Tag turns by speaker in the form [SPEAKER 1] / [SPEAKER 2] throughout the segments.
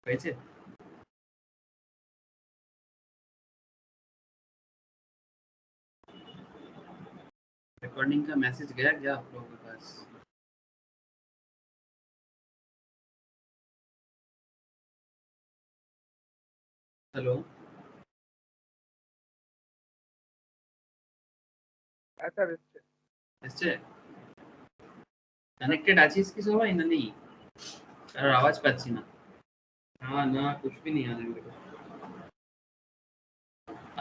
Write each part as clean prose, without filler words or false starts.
[SPEAKER 1] कैसे रिकॉर्डिंग का मैसेज गया क्या आप लोगों के पास? हेलो ಎಷ್ಟೇ कनेक्टेड आचीज की सो इन नहीं यार आवाज पाची ना हाँ ना कुछ भी नहीं आ रहा मेरे को।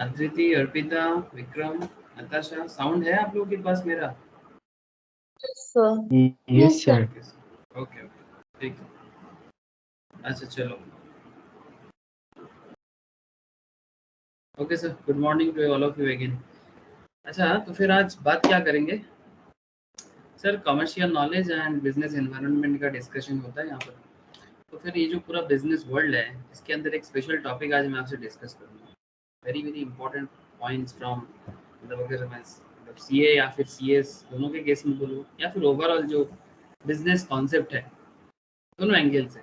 [SPEAKER 1] अद्विति अर्पिता विक्रम नताशा साउंड है आप लोगों के पास मेरा?
[SPEAKER 2] Sir.
[SPEAKER 3] Yes, sir.
[SPEAKER 1] Okay okay ठीक है। अच्छा चलो okay sir good morning to all of you again. अच्छा तो फिर आज बात क्या करेंगे sir? Commercial knowledge and business environment का डिस्कशन होता है यहाँ पर। तो फिर ये जो पूरा बिजनेस वर्ल्ड है इसके अंदर एक स्पेशल टॉपिक आज मैं आपसे डिस्कस करूँगा। Very very important points from मतलब अगर मैं मतलब सीए या फिर सीएस दोनों के केस में बोलूँ या फिर ओवरऑल जो बिजनेस कॉन्सेप्ट है दोनों एंगल से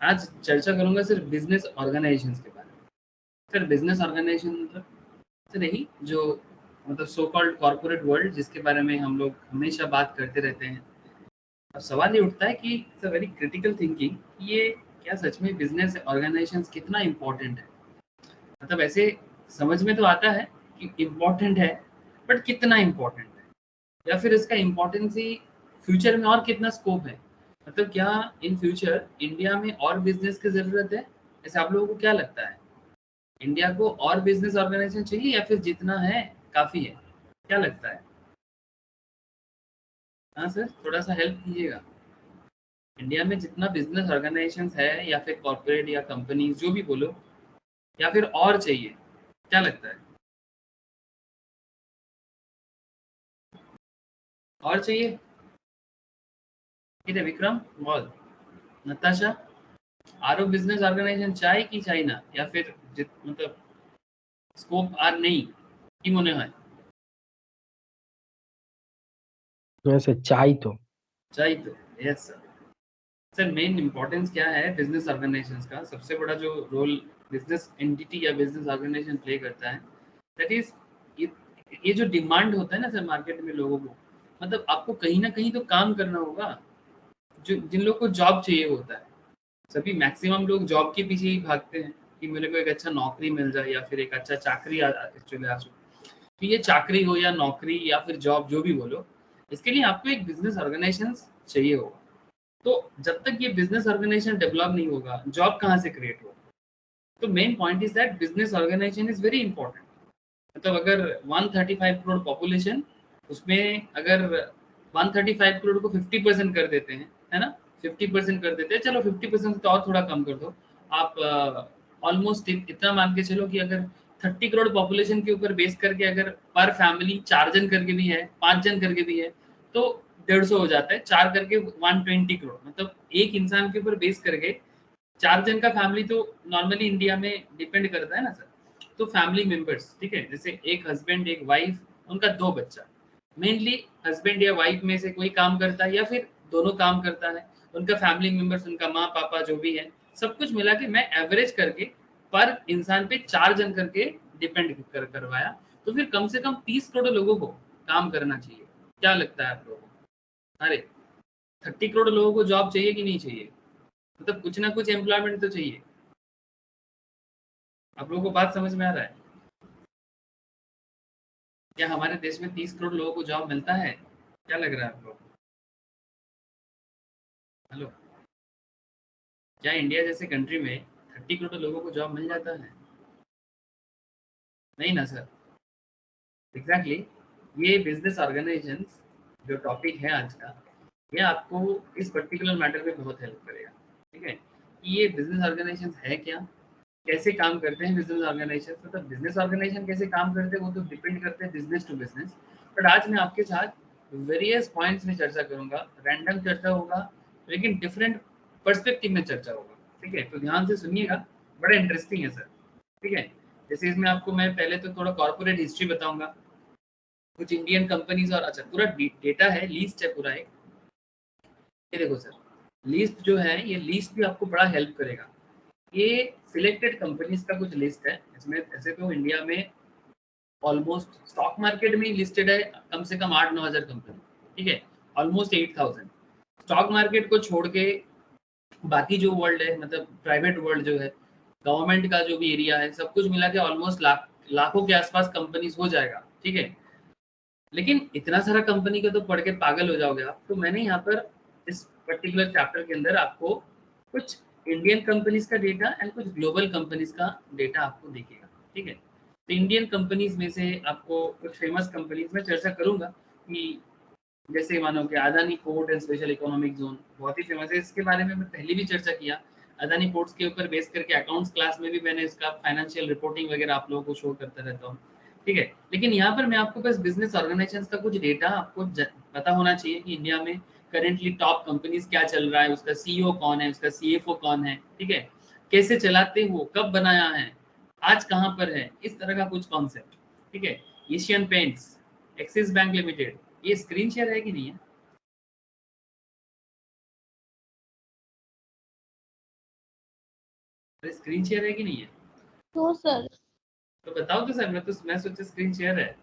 [SPEAKER 1] आज चर्चा करूँगा सिर्फ बिजनेस ऑर्गेनाइजेशन के बारे में। सर बिजनेस ऑर्गेनाइजेशन मतलब सर यही जो मतलब सो कॉल्ड कॉर्पोरेट वर्ल्ड जिसके बारे में हम लोग हमेशा बात करते रहते हैं। अब सवाल ये उठता है कि it's a very critical thinking ये क्या सच में बिजनेस ऑर्गेनाइजेशन कितना इम्पोर्टेंट है? मतलब ऐसे समझ में तो आता है कि इम्पोर्टेंट है बट कितना इम्पोर्टेंट है या फिर इसका इम्पोर्टेंस ही फ्यूचर में और कितना स्कोप है? मतलब क्या इन फ्यूचर इंडिया में और बिजनेस की ज़रूरत है? ऐसे आप लोगों को क्या लगता है? इंडिया को और बिजनेस ऑर्गेनाइजेशन चाहिए या फिर जितना है काफ़ी है? क्या लगता है? हाँ सर थोड़ा सा हेल्प कीजिएगा। इंडिया में जितना बिजनेस ऑर्गेनाइजेशंस है या फिर कॉर्पोरेट या कंपनीज जो भी बोलो या फिर और चाहिए क्या लगता है? और चाहिए ठीक है विक्रम बोल नताशा आर बिजनेस ऑर्गेनाइजेशन चाहे कि चाइना या फिर मतलब स्कोप आर नहीं कि मने হয়
[SPEAKER 3] वैसे चाय तो
[SPEAKER 1] चाहिए तो yes sir. Sir main importance क्या है बिजनेस ऑर्गेनाइजेशंस का? सबसे बड़ा जो रोल बिजनेस एंटिटी या बिजनेस ऑर्गेनाइजेशन प्ले करता है दैट इज ये, ये जो डिमांड होता है ना सर मार्केट में लोगों को मतलब आपको कहीं ना कहीं तो काम करना होगा। जो जिन लोगों को जॉब चाहिए होता है सभी मैक्सिमम लोग जॉब के पीछे ही भागते हैं कि मेरे को एक अच्छा नौकरी मिल जाए या फिर एक अच्छा चाकरी एक्चुअली आ तो ये चाकरी हो या नौकरी या फिर जॉब जो भी बोलो इसके लिए आपको एक बिजनेस ऑर्गेनाइजेशन चाहिए होगा। तो जब तक ये बिजनेस ऑर्गेनाइजेशन डेवलप नहीं होगा जॉब कहाँ से क्रिएट होगा? तो main point is that business organisation is very important. मतलब अगर 135 करोड़ पॉपुलेशन उसमें अगर 135 करोड़ को 50% कर देते हैं है ना 50% कर देते हैं चलो 50% तो और थोड़ा कम कर दो आप ऑलमोस्ट इतना मान के चलो कि अगर 30 करोड़ पॉपुलेशन के ऊपर बेस करके अगर पर फैमिली 4 जन करके भी है 5 जन करके भी है तो 150 हो जाता है 4 करके 120 करोड़ मतलब एक इंसान के ऊपर बेस करके 4 जन का फैमिली तो नॉर्मली इंडिया में डिपेंड करता है ना सर। तो फैमिली मेंबर्स ठीक है जैसे एक हस्बैंड एक वाइफ उनका 2 बच्चा मेनली हस्बैंड या वाइफ में से कोई काम करता है या फिर दोनों काम करता है उनका फैमिली मेंबर्स उनका माँ पापा जो भी है सब कुछ मिला के मैं एवरेज करके पर इंसान पे 4 जन करके डिपेंड करवाया तो फिर कम से कम 30 करोड़ लोगों को काम करना चाहिए। क्या लगता है आप लोगों को? अरे 30 करोड़ लोगों को जॉब चाहिए कि नहीं चाहिए? मतलब कुछ ना कुछ एम्प्लॉयमेंट तो चाहिए। आप लोगों को बात समझ में आ रहा है? क्या हमारे देश में 30 करोड़ लोगों को जॉब मिलता है? क्या लग रहा है आप लोगों को? हेलो क्या इंडिया जैसे कंट्री में 30 करोड़ लोगों को जॉब मिल जाता है? नहीं ना सर। एग्जैक्टली ये बिजनेस ऑर्गेनाइजेशन जो टॉपिक है आज का ये आपको इस पर्टिकुलर मैटर पे बहुत हेल्प करेगा। ठीक है कि ये बिजनेस ऑर्गेनाइजेशन है क्या कैसे काम करते हैं बिजनेस ऑर्गेनाइजेशन मतलब बिजनेस ऑर्गेनाइजेशन कैसे काम करते हैं वो तो डिपेंड करते हैं बिजनेस टू बिजनेस। बट आज मैं आपके साथ वेरियस पॉइंट्स में चर्चा करूंगा रैंडम चर्चा होगा लेकिन डिफरेंट पर्सपेक्टिव में चर्चा होगा। ठीक है तो ध्यान से सुनिएगा बड़ा इंटरेस्टिंग है सर। ठीक है जैसे इसमें आपको मैं पहले तो थोड़ा कॉर्पोरेट हिस्ट्री बताऊंगा कुछ इंडियन कंपनीज और अच्छा पूरा डेटा है लीस्ट है पूरा एक ये देखो सर लीस्ट जो है ये लीस्ट भी आपको बड़ा हेल्प करेगा। ये सिलेक्टेड कंपनीज का कुछ लिस्ट है। इसमें ऐसे तो इंडिया में ऑलमोस्ट स्टॉक मार्केट में लिस्टेड है कम से कम 8-9 हज़ार कंपनी, ठीक है, ऑलमोस्ट 8,000। स्टॉक मार्केट को छोड़ के बाकी जो वर्ल्ड है, मतलब प्राइवेट वर्ल्ड जो है, गवर्नमेंट का जो भी एरिया है, सब कुछ मिला के ऑलमोस्ट लाखों के आसपास कंपनीज हो जाएगा, ठीक है। लेकिन इतना सारा कंपनी का तो पढ़ के पागल हो जाओगे आप। तो मैंने यहाँ पर इस पर्टिकुलर चैप्टर के अंदर आपको कुछ इंडियन कंपनीज का डेटा एंड कुछ ग्लोबल कंपनीज का डेटा आपको दिखेगा, ठीक है। तो इंडियन कंपनीज में से आपको कुछ फेमस कंपनीज में चर्चा करूंगा कि जैसे मानो कि Adani port and special economic zone बहुत ही फेमस है। इसके बारे में मैं पहले भी चर्चा किया। अदानी पोर्ट्स के ऊपर बेस करके अकाउंट्स क्लास में भी मैंने इसका फाइनेंशियल रिपोर्टिंग वगैरह आप लोगों को शो करता रहता हूँ, ठीक है। लेकिन यहाँ पर मैं आपको बस बिजनेस ऑर्गेनाइजेशन का कुछ डेटा आपको पता होना चाहिए कि इंडिया में करेंटली टॉप कंपनीज क्या चल रहा है, उसका सीईओ कौन है, उसका सीएफओ कौन है, ठीक है, कैसे चलाते हो, कब बनाया है, आज कहाँ पर है, इस तरह का कुछ कॉन्सेप्ट, ठीक है। Asian paints, axis bank limited, ये स्क्रीन शेयर है कि नहीं है? स्क्रीन शेयर है कि नहीं है?
[SPEAKER 2] तो सर
[SPEAKER 1] तो बताओ तो सर, मैं सोचा स्क्रीन शेयर है।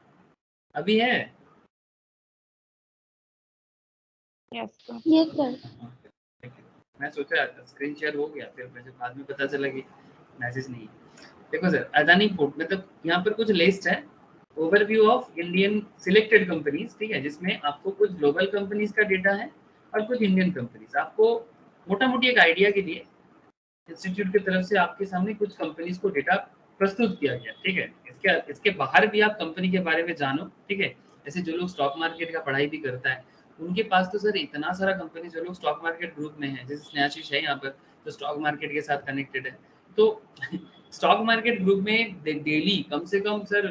[SPEAKER 1] अभी है?
[SPEAKER 2] Yes sir.
[SPEAKER 1] मैं सोचा स्क्रीन शेयर हो गया, फिर मुझे बाद में पता चला कि मैसेज नहीं है। देखो सर, अदानी पोर्ट मतलब यहाँ पर कुछ लिस्ट है, overview of Indian selected companies, ठीक है, जिसमें आपको कुछ ग्लोबल कंपनीज का डेटा है और कुछ इंडियन कंपनीज। आपको मोटा मोटी एक आइडिया के लिए इंस्टीट्यूट की तरफ से आपके सामने कुछ कंपनीज को डेटा प्रस्तुत किया गया, ठीक है। इसके बाहर भी आप कंपनी के बारे में जानो, ठीक है। ऐसे जो लोग स्टॉक मार्केट का पढ़ाई भी करता है, उनके पास तो सर इतना सारा कंपनी, जो लोग स्टॉक मार्केट ग्रुप में है, जैसे स्नेहाशीष है यहाँ पर, तो स्टॉक मार्केट के साथ कनेक्टेड है, तो स्टॉक मार्केट ग्रुप में डेली कम से कम सर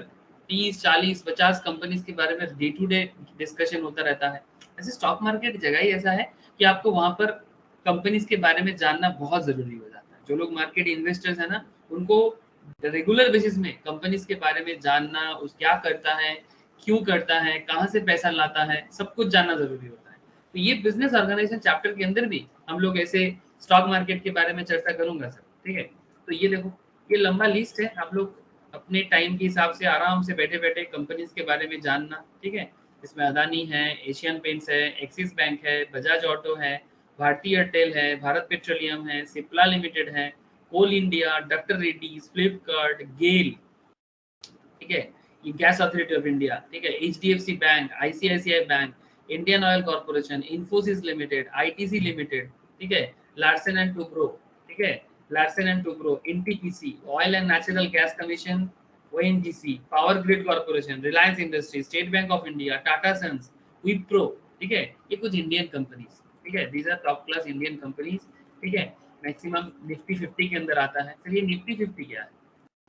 [SPEAKER 1] 30, 40, 50 कंपनीज के बारे में डे टू डे डिस्कशन होता रहता है। ऐसे स्टॉक मार्केट जगह ही ऐसा है कि आपको वहां पर कंपनीज के बारे में जानना बहुत जरूरी हो जाता है। जो लोग मार्केट इन्वेस्टर्स है ना, उनको रेगुलर बेसिस में कंपनीज के बारे में जानना, उस क्या करता है, क्यों करता है, कहाँ से पैसा लाता है, सब कुछ जानना जरूरी होता है। तो ये बिजनेस ऑर्गेनाइजेशन चैप्टर के अंदर भी हम लोग ऐसे स्टॉक मार्केट के बारे में चर्चा करूंगा सर, ठीक है। तो ये देखो, ये लंबा लिस्ट है, आप लोग अपने टाइम के हिसाब से आराम से बैठे बैठे कंपनीज के बारे में जानना, ठीक है। इसमें अदानी है, एशियन पेंट्स है, एक्सिस बैंक है, बजाज ऑटो है, भारतीय एयरटेल है, भारत पेट्रोलियम है, सिप्ला लिमिटेड है, Coal India, doctor Reddy's, Flipkart, GAIL, ठीक है, ये गैस अथॉरिटी ऑफ इंडिया, ठीक है, HDFC Bank, ICICI Bank, Indian Oil Corporation, Infosys Limited, ITC Limited, ठीक है, लार्सन एंड टुब्रो, ठीक है, Larsen and Toubro, NTPC, Oil and Natural Gas Commission, ONGC, Power Grid Corporation, Reliance Industries, State Bank of India, Tata Sons, Wipro, ठीक है। ये कुछ Indian companies, ठीक है, these are top class Indian companies, ठीक है। मैक्सिमम निफ्टी 50 के अंदर आता है। चलिए निफ्टी 50 क्या है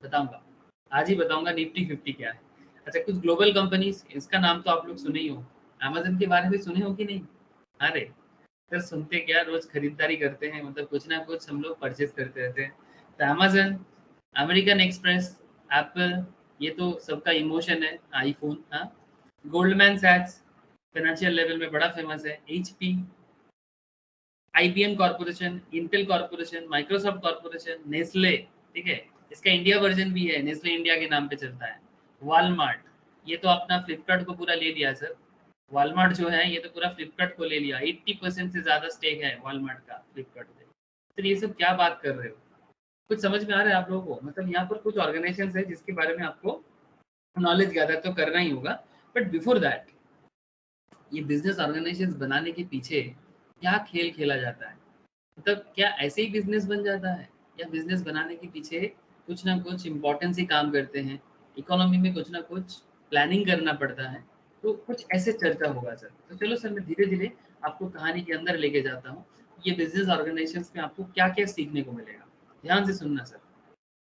[SPEAKER 1] बताऊंगा, आज ही बताऊंगा निफ्टी 50 क्या है। अच्छा, कुछ ग्लोबल कंपनीज, इसका नाम तो आप लोग सुने ही हो, अमेजन के बारे में सुने हो कि नहीं? अरे सर सुनते क्या, रोज खरीदारी करते हैं, मतलब कुछ ना कुछ हम लोग परचेज करते रहते हैं। तो अमेजन, अमेरिकन एक्सप्रेस, एप्पल, ये तो सबका इमोशन है, आईफोन, हाँ। गोल्डमैन सैक्स, फाइनेंशियल लेवल में बड़ा फेमस है। HP, IBM corporation, Intel corporation, Microsoft corporation, Nestle, ठीक है, इसका इंडिया वर्जन भी है, नेस्ले इंडिया के नाम पे चलता है। वॉलमार्ट, ये तो अपना फ्लिपकार्ट को पूरा ले लिया सर। वॉलमार्ट जो है ये तो पूरा फ्लिपकार्ट को ले लिया, 80% से ज्यादा स्टेक है वॉलमार्ट का फ्लिपकार्ट पे। तो ये सब क्या बात कर रहे हो, कुछ समझ में आ रहा है आप लोगों को? मतलब यहाँ पर कुछ ऑर्गेनाइजेशन है जिसके बारे में आपको नॉलेज गैदर तो करना ही होगा। बट बिफोर दैट, ये बिजनेस ऑर्गेनाइजेशन बनाने के पीछे क्या खेल खेला जाता है, मतलब क्या ऐसे ही बिजनेस बन जाता है, या बिजनेस बनाने के पीछे कुछ ना कुछ इम्पोर्टेंस ही काम करते हैं, इकोनॉमी में कुछ ना कुछ प्लानिंग करना पड़ता है। तो कुछ ऐसे चर्चा होगा सर। तो चलो सर, मैं धीरे धीरे आपको कहानी के अंदर लेके जाता हूँ, ये बिजनेस ऑर्गेनाइजेशन में आपको क्या क्या सीखने को मिलेगा। ध्यान से सुनना सर।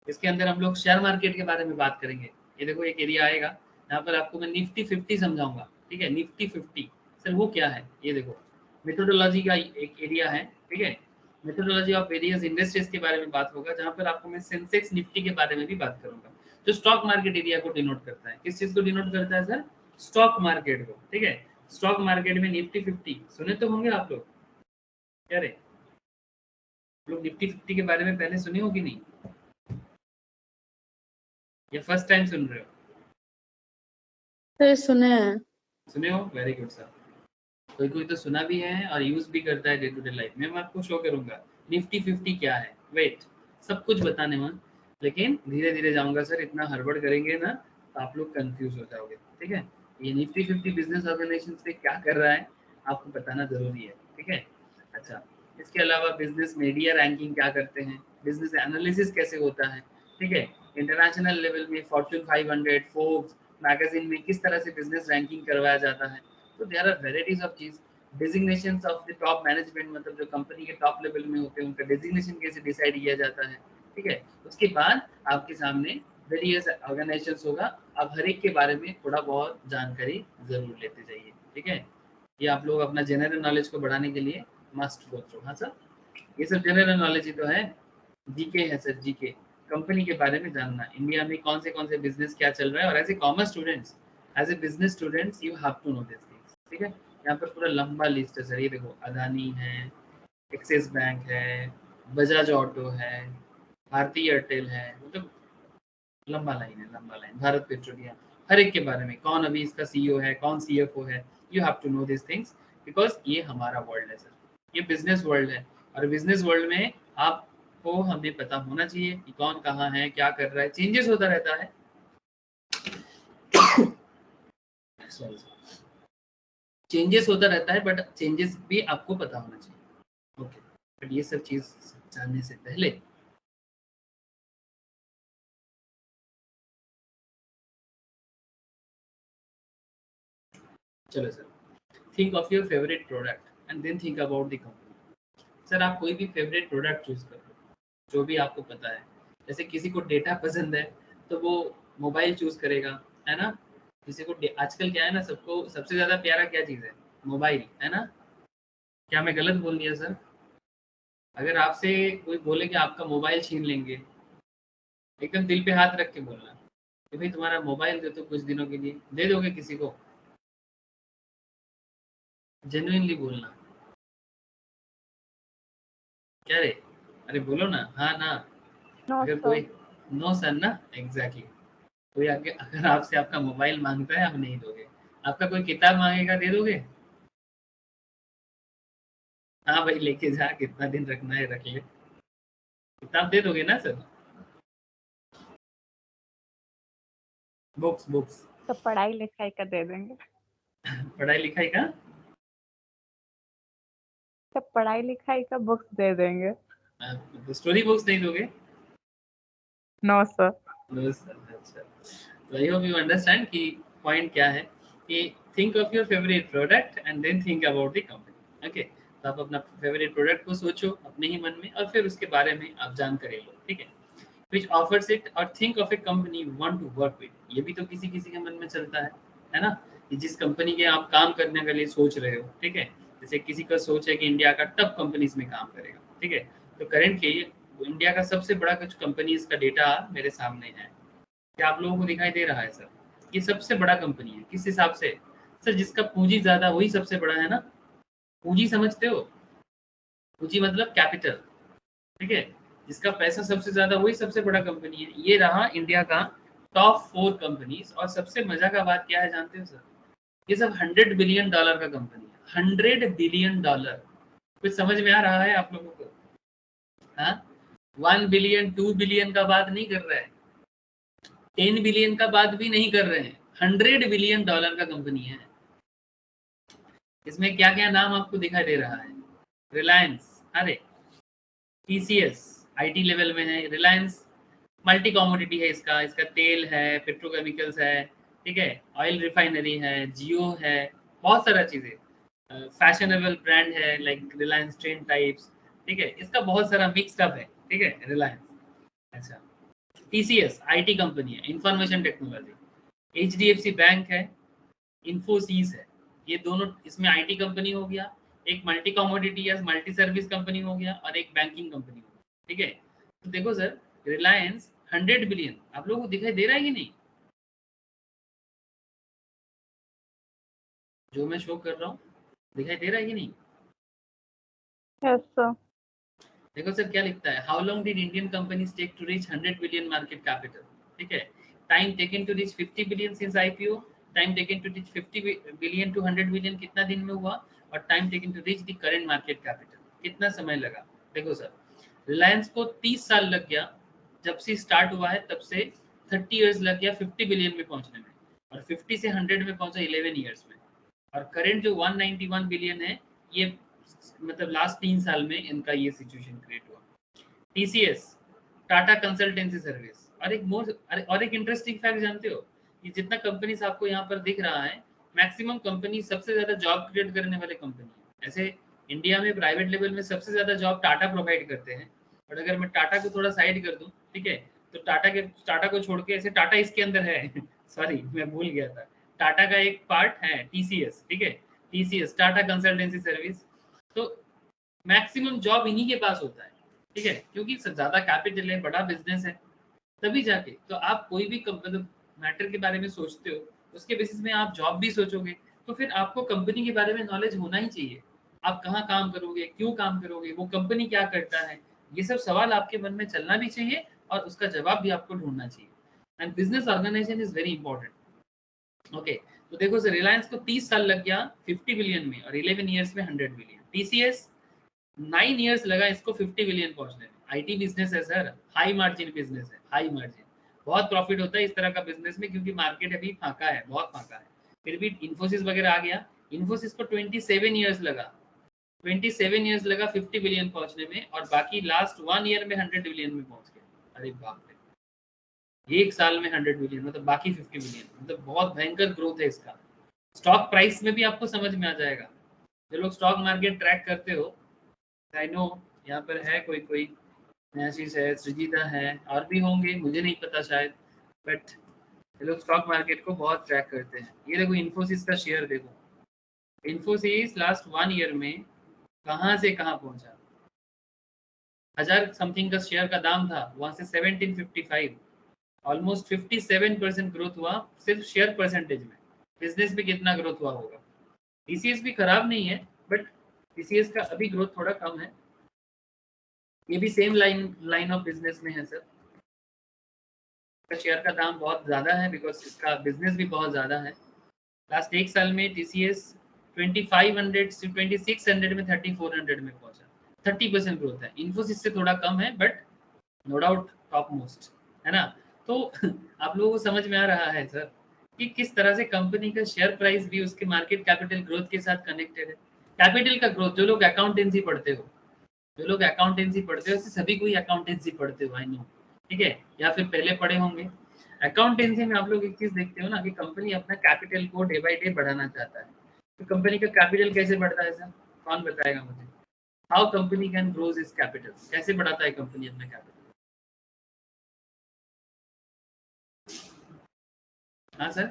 [SPEAKER 1] इसके अंदर हम लोग शेयर मार्केट के बारे में बात करेंगे। ये देखो एक एरिया आएगा, यहाँ पर आपको मैं निफ्टी 50 समझाऊंगा, ठीक है। निफ्टी 50 सर वो क्या है, ये देखो मेथोडोलॉजी का एक एरिया है, ठीक है। मेथोडोलॉजी ऑफ वेरियस इंडस्ट्रीज के बारे में बात होगा, जहाँ पर आपको मैं सेंसेक्स निफ्टी के बारे में भी बात करूंगा, जो स्टॉक मार्केट एरिया को डिनोट करता है। किस चीज को डिनोट करता है सर? स्टॉक मार्केट को, ठीक है। स्टॉक मार्केट में निफ्टी 50 सुने तो होंगे आप लोग, क्या रे? लोग निफ्टी 50 के बारे में पहले सुने हो कि नहीं, या फर्स्ट टाइम सुन रहे हो?
[SPEAKER 2] सर सुने हैं।
[SPEAKER 1] सुने हो, वेरी गुड सर। कोई कोई तो सुना भी है और यूज भी करता है डे टू डे लाइफ में। मैं आपको शो करूंगा निफ्टी 50 क्या है। वेट, सब कुछ बताने में, लेकिन धीरे धीरे जाऊंगा सर, इतना हड़बड़ करेंगे ना तो आप लोग कंफ्यूज हो जाओगे, ठीक है। ये निफ्टी 50 बिजनेस ऑर्गेनाइजेशन से क्या कर रहा है आपको बताना जरूरी है, ठीक है। अच्छा, इसके अलावा बिजनेस मीडिया रैंकिंग क्या करते हैं, बिजनेस एनालिसिस कैसे होता है, ठीक है। इंटरनेशनल लेवल में फॉर्च्यून 500, फोर्ब्स मैगजीन में किस तरह से बिजनेस रैंकिंग करवाया जाता है। तो देयर आर वेराइटीज ऑफ चीज। डिजिग्नेशंस ऑफ द टॉप मैनेजमेंट, मतलब जो कंपनी के टॉप लेवल में होते हैं उनका डिजिग्नेशन कैसे डिसाइड किया जाता है, ठीक है। उसके बाद आपके सामने वेरियस ऑर्गेनाइजेशंस होगा, आप हर एक के बारे में थोड़ा बहुत जानकारी जरूर लेते जाइए, ठीक है। ये आप लोग अपना जनरल नॉलेज को बढ़ाने के लिए मस्ट गो थ्रू। हाँ सर, ये सब जनरल नॉलेज ही तो है, जीके है सर, जीके। कंपनी के बारे में जानना, इंडिया में कौन से बिजनेस क्या चल रहा है, और as a commerce students, as a business students you have to know this things, ठीक है। यहाँ पर पूरा लंबा लिस्ट है सर, ये देखो, अदानी है, एक्सिस बैंक है, बजाज ऑटो है, भारतीय एयरटेल है, मतलब लंबा लाइन है, लंबा लाइन, भारत पेट्रोलियम, हर एक के बारे में, कौन अभी इसका सीईओ है, कौन सीएफओ है, you have to know this things, because ये हमारा वर्ल्ड है सर, ये बिजनेस वर्ल्ड है। और बिजनेस वर्ल्ड में आपको हमें पता होना चाहिए कि कौन कहाँ है, क्या कर रहा है, चेंजेस होता रहता है। सॉरी, चेंजेस होता रहता है, बट चेंजेस भी आपको पता होना चाहिए, ओके। बट ये सब चीज जानने से पहले चलो sir, think of your favourite product and then think about the company. Sir आप कोई भी फेवरेट प्रोडक्ट चूज कर लो, जो भी आपको पता है। जैसे किसी को डेटा पसंद है तो वो मोबाइल चूज करेगा, है ना। किसी को आजकल क्या है ना, सबको सबसे ज्यादा प्यारा क्या चीज है, मोबाइल, है ना। क्या मैं गलत बोल दिया सर? अगर आपसे कोई बोले कि आपका मोबाइल छीन लेंगे, एकदम दिल पे हाथ रख के बोलना कि भाई तुम्हारा मोबाइल दे दो कुछ दिनों के लिए, दे दोगे किसी को? जेन्युइनली बोलना, क्या रे, अरे बोलो ना, हाँ ना।
[SPEAKER 2] नो
[SPEAKER 1] अगर
[SPEAKER 2] सर।
[SPEAKER 1] कोई, नो सर ना, एग्जैक्टली। कोई आगे अगर आपसे आपका मोबाइल मांगता है, आप नहीं दोगे। आपका कोई किताब मांगेगा, दे दोगे? हाँ भाई, लेके जा, कितना दिन रखना है रख ले, किताब दे दोगे ना सर? बुक्स बुक्स,
[SPEAKER 4] तो पढ़ाई लिखाई का दे देंगे।
[SPEAKER 1] पढ़ाई लिखाई का,
[SPEAKER 4] तो पढ़ाई लिखाई का बुक्स दे देंगे।
[SPEAKER 1] स्टोरी बुक्स नहीं दोगे?
[SPEAKER 4] No sir.
[SPEAKER 1] नो सर, अच्छा। तो आई होप यू अंडरस्टैंड कि पॉइंट क्या है, कि think of your favourite product and then think about the company, okay. तो आप अपना फेवरेट प्रोडक्ट को सोचो अपने ही मन में, और फिर उसके बारे में आप जानकारी लो, ठीक है। which offers it, और think of a company you want to work with, ये भी तो किसी किसी के मन में चलता है ना, कि जिस कंपनी के आप काम करने के लिए सोच रहे हो, ठीक है। जैसे किसी का सोच है कि इंडिया का टॉप कंपनीज में काम करेगा, ठीक है। तो करेंटली इंडिया का सबसे बड़ा कुछ कंपनीज का डेटा मेरे सामने है, क्या आप लोगों को दिखाई दे रहा है सर? ये सबसे बड़ा कंपनी है किस हिसाब से? सर जिसका पूंजी ज्यादा वही सबसे बड़ा है ना, पूंजी समझते हो, पूंजी मतलब कैपिटल, ठीक है। जिसका पैसा सबसे ज्यादा वही सबसे बड़ा कंपनी है। ये रहा इंडिया का टॉप 4 कंपनीज, और सबसे मजा का बात क्या है जानते हो सर? ये सब $100 बिलियन का कंपनी है, $100 बिलियन। कुछ समझ में आ रहा है आप लोगों को? हाँ, 1 बिलियन 2 बिलियन का बात नहीं कर रहा है, 10 बिलियन का बात भी नहीं कर रहे हैं, $100 बिलियन का कंपनी है। इसमें क्या क्या नाम आपको दिखाई दे रहा है? रिलायंस, अरे टीसीएस आईटी लेवल में है, रिलायंस मल्टी कॉमोडिटी है, इसका इसका तेल है, पेट्रोकेमिकल्स है, ठीक है, ऑयल रिफाइनरी है, जियो है, बहुत सारा चीजें, फैशनेबल ब्रांड है लाइक रिलायंस ट्रेन टाइप्स, ठीक है। इसका बहुत सारा मिक्सड अप है, ठीक है, रिलायंस। अच्छा, टीसीएस आईटी कंपनी है, इंफॉर्मेशन टेक्नोलॉजी। एचडीएफसी बैंक है, इन्फोसिस है। ये दोनों, इसमें आईटी कंपनी हो गया, एक मल्टी कॉमोडिटी या मल्टी सर्विस कंपनी हो गया, और एक बैंकिंग कंपनी हो गया, ठीक है। तो देखो सर, रिलायंस 100 बिलियन आप लोगों को दिखाई दे रहा है कि नहीं, जो मैं शो कर रहा हूँ दिखाई दे रहा है कि नहीं?
[SPEAKER 4] Yes sir.
[SPEAKER 1] देखो सर क्या लिखता है, how long did Indian companies take to reach 100 billion market capital, ठीक है, time taken to reach 50 billion since IPO, time taken to reach 50 billion to 100 billion कितना दिन में हुआ, और time taken to reach the current market capital कितना समय लगा। देखो सर रिलायंस को 30 साल लग गया, जब से स्टार्ट हुआ है तब से 30 इयर्स लग गया 50 बिलियन में पहुंचने में, और 50 से 100 में पहुंचा 11 इयर्स में, और करंट जो 191 बिलियन है ये मतलब लास्ट 3 साल में इनका ये सिचुएशन क्रिएट हुआ। टीसीएस टाटा कंसल्टेंसी सर्विस, और एक इंटरेस्टिंग फैक्ट जानते हो, कि जितना कंपनीज आपको यहाँ पर दिख रहा है मैक्सिमम कंपनी सबसे ज्यादा जॉब क्रिएट करने वाले कंपनी है। ऐसे इंडिया में प्राइवेट लेवल में सबसे ज्यादा जॉब टाटा प्रोवाइड करते हैं, और अगर मैं टाटा को थोड़ा साइड कर दूं, ठीक है, तो टाटा को छोड़ के ऐसे टाटा इसके अंदर है सॉरी मैं भूल गया था, टाटा का एक पार्ट है टीसीएस, ठीक है, टीसीएस टाटा कंसल्टेंसी सर्विस, तो मैक्सिमम जॉब इन्हीं के पास होता है, ठीक है, क्योंकि ज्यादा कैपिटल है, बड़ा बिजनेस है, तभी जाके तो आप कोई भी मतलब मैटर के बारे में सोचते हो उसके बेसिस में आप जॉब भी सोचोगे, तो फिर आपको कंपनी के बारे में नॉलेज होना ही चाहिए, आप कहाँ काम करोगे, क्यों काम करोगे, वो कंपनी क्या करता है, ये सब सवाल आपके मन में चलना भी चाहिए और उसका जवाब भी आपको ढूंढना चाहिए। And business organisation is very important. Okay, तो देखो सर रिलायंस को 30 साल लग गया 50 बिलियन में और 11 ईयर्स में 100 बिलियन। टीसीएस 9 इयर्स लगा इसको 50 बिलियन पहुंचने में। आईटी बिजनेस है सर, हाई मार्जिन बिजनेस है, हाई मार्जिन, बहुत प्रॉफिट होता है इस तरह का बिजनेस में, क्योंकि मार्केट अभी फाका है, बहुत फाका है। फिर भी इन्फोसिस वगैरह आ गया, इन्फोसिस को 27 इयर्स लगा, 27 इयर्स लगा 50 बिलियन पहुंचने में, और बाकी लास्ट 1 ईयर में 100 बिलियन में पहुंच गया। अरे बाप रे, एक साल में 100 बिलियन, मतलब बाकी 50 बिलियन, मतलब बहुत भयंकर ग्रोथ है इसका। स्टॉक प्राइस में भी आपको समझ में आ जाएगा, जो लोग स्टॉक मार्केट ट्रैक करते हो, आई नो यहाँ पर है कोई कोई मैसिस है, सृजिता है, और भी होंगे मुझे नहीं पता शायद, बट ये लोग स्टॉक मार्केट को बहुत ट्रैक करते हैं। ये देखो इन्फोसिस का शेयर देखो, इन्फोसिस लास्ट 1 ईयर में कहाँ से कहाँ पहुंचा, 1000 समथिंग का शेयर का दाम था, वहां से 1755, ऑलमोस्ट 57% ग्रोथ हुआ सिर्फ शेयर परसेंटेज में। बिजनेस में कितना ग्रोथ हुआ होगा। टीसीएस भी खराब नहीं है, बट टीसीएस का अभी ग्रोथ थोड़ा कम है। ये भी सेम लाइन ऑफ बिजनेस में है सर, शेयर का दाम बहुत ज़्यादा है बिकॉज इसका बिजनेस भी बहुत ज़्यादा है। लास्ट एक साल में टीसीएस 2500 से 2600 में 3400 में पहुंचा, 30% ग्रोथ है। इन्फोसिस से थोड़ा कम है but no doubt top most है ना। तो आप लोगों को समझ में आ रहा है सर कि किस तरह से कंपनी का शेयर प्राइस भी उसके मार्केट कैपिटल ग्रोथ के साथ कनेक्टेड है। कैपिटल का ग्रोथ, जो लोग अकाउंटेंसी पढ़ते हो, जो लोग अकाउंटेंसी पढ़ते हो, सभी को ही अकाउंटेंसी पढ़ते हो आई नो, ठीक है, या फिर पहले पढ़े होंगे। अकाउंटेंसी में आप लोग एक चीज देखते हो ना कि कंपनी अपना कैपिटल को डे बाय डे बढ़ाना चाहता है, तो कंपनी का कैपिटल कैसे बढ़ता है सर, कौन बताएगा मुझे। How company can grows is capital, कैसे बढ़ाता है कंपनी अपना कैपिटल। हाँ सर,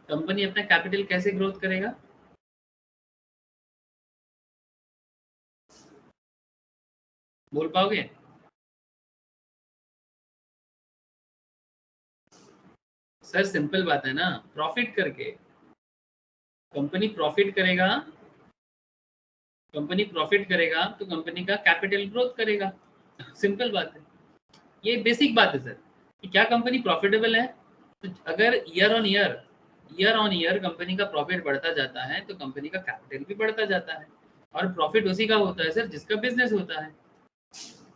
[SPEAKER 1] कंपनी अपना कैपिटल कैसे ग्रोथ करेगा। बोल पाओगे। सर सिंपल बात है ना, प्रॉफिट करके। कंपनी प्रॉफिट करेगा, कंपनी प्रॉफिट करेगा तो कंपनी का कैपिटल ग्रोथ करेगा, सिंपल बात है। ये बेसिक बात है सर कि क्या कंपनी प्रॉफिटेबल है, तो अगर ईयर ऑन ईयर कंपनी का प्रॉफिट बढ़ता जाता है तो कंपनी का कैपिटल भी बढ़ता जाता है, और प्रॉफिट उसी का होता है सर जिसका बिजनेस होता है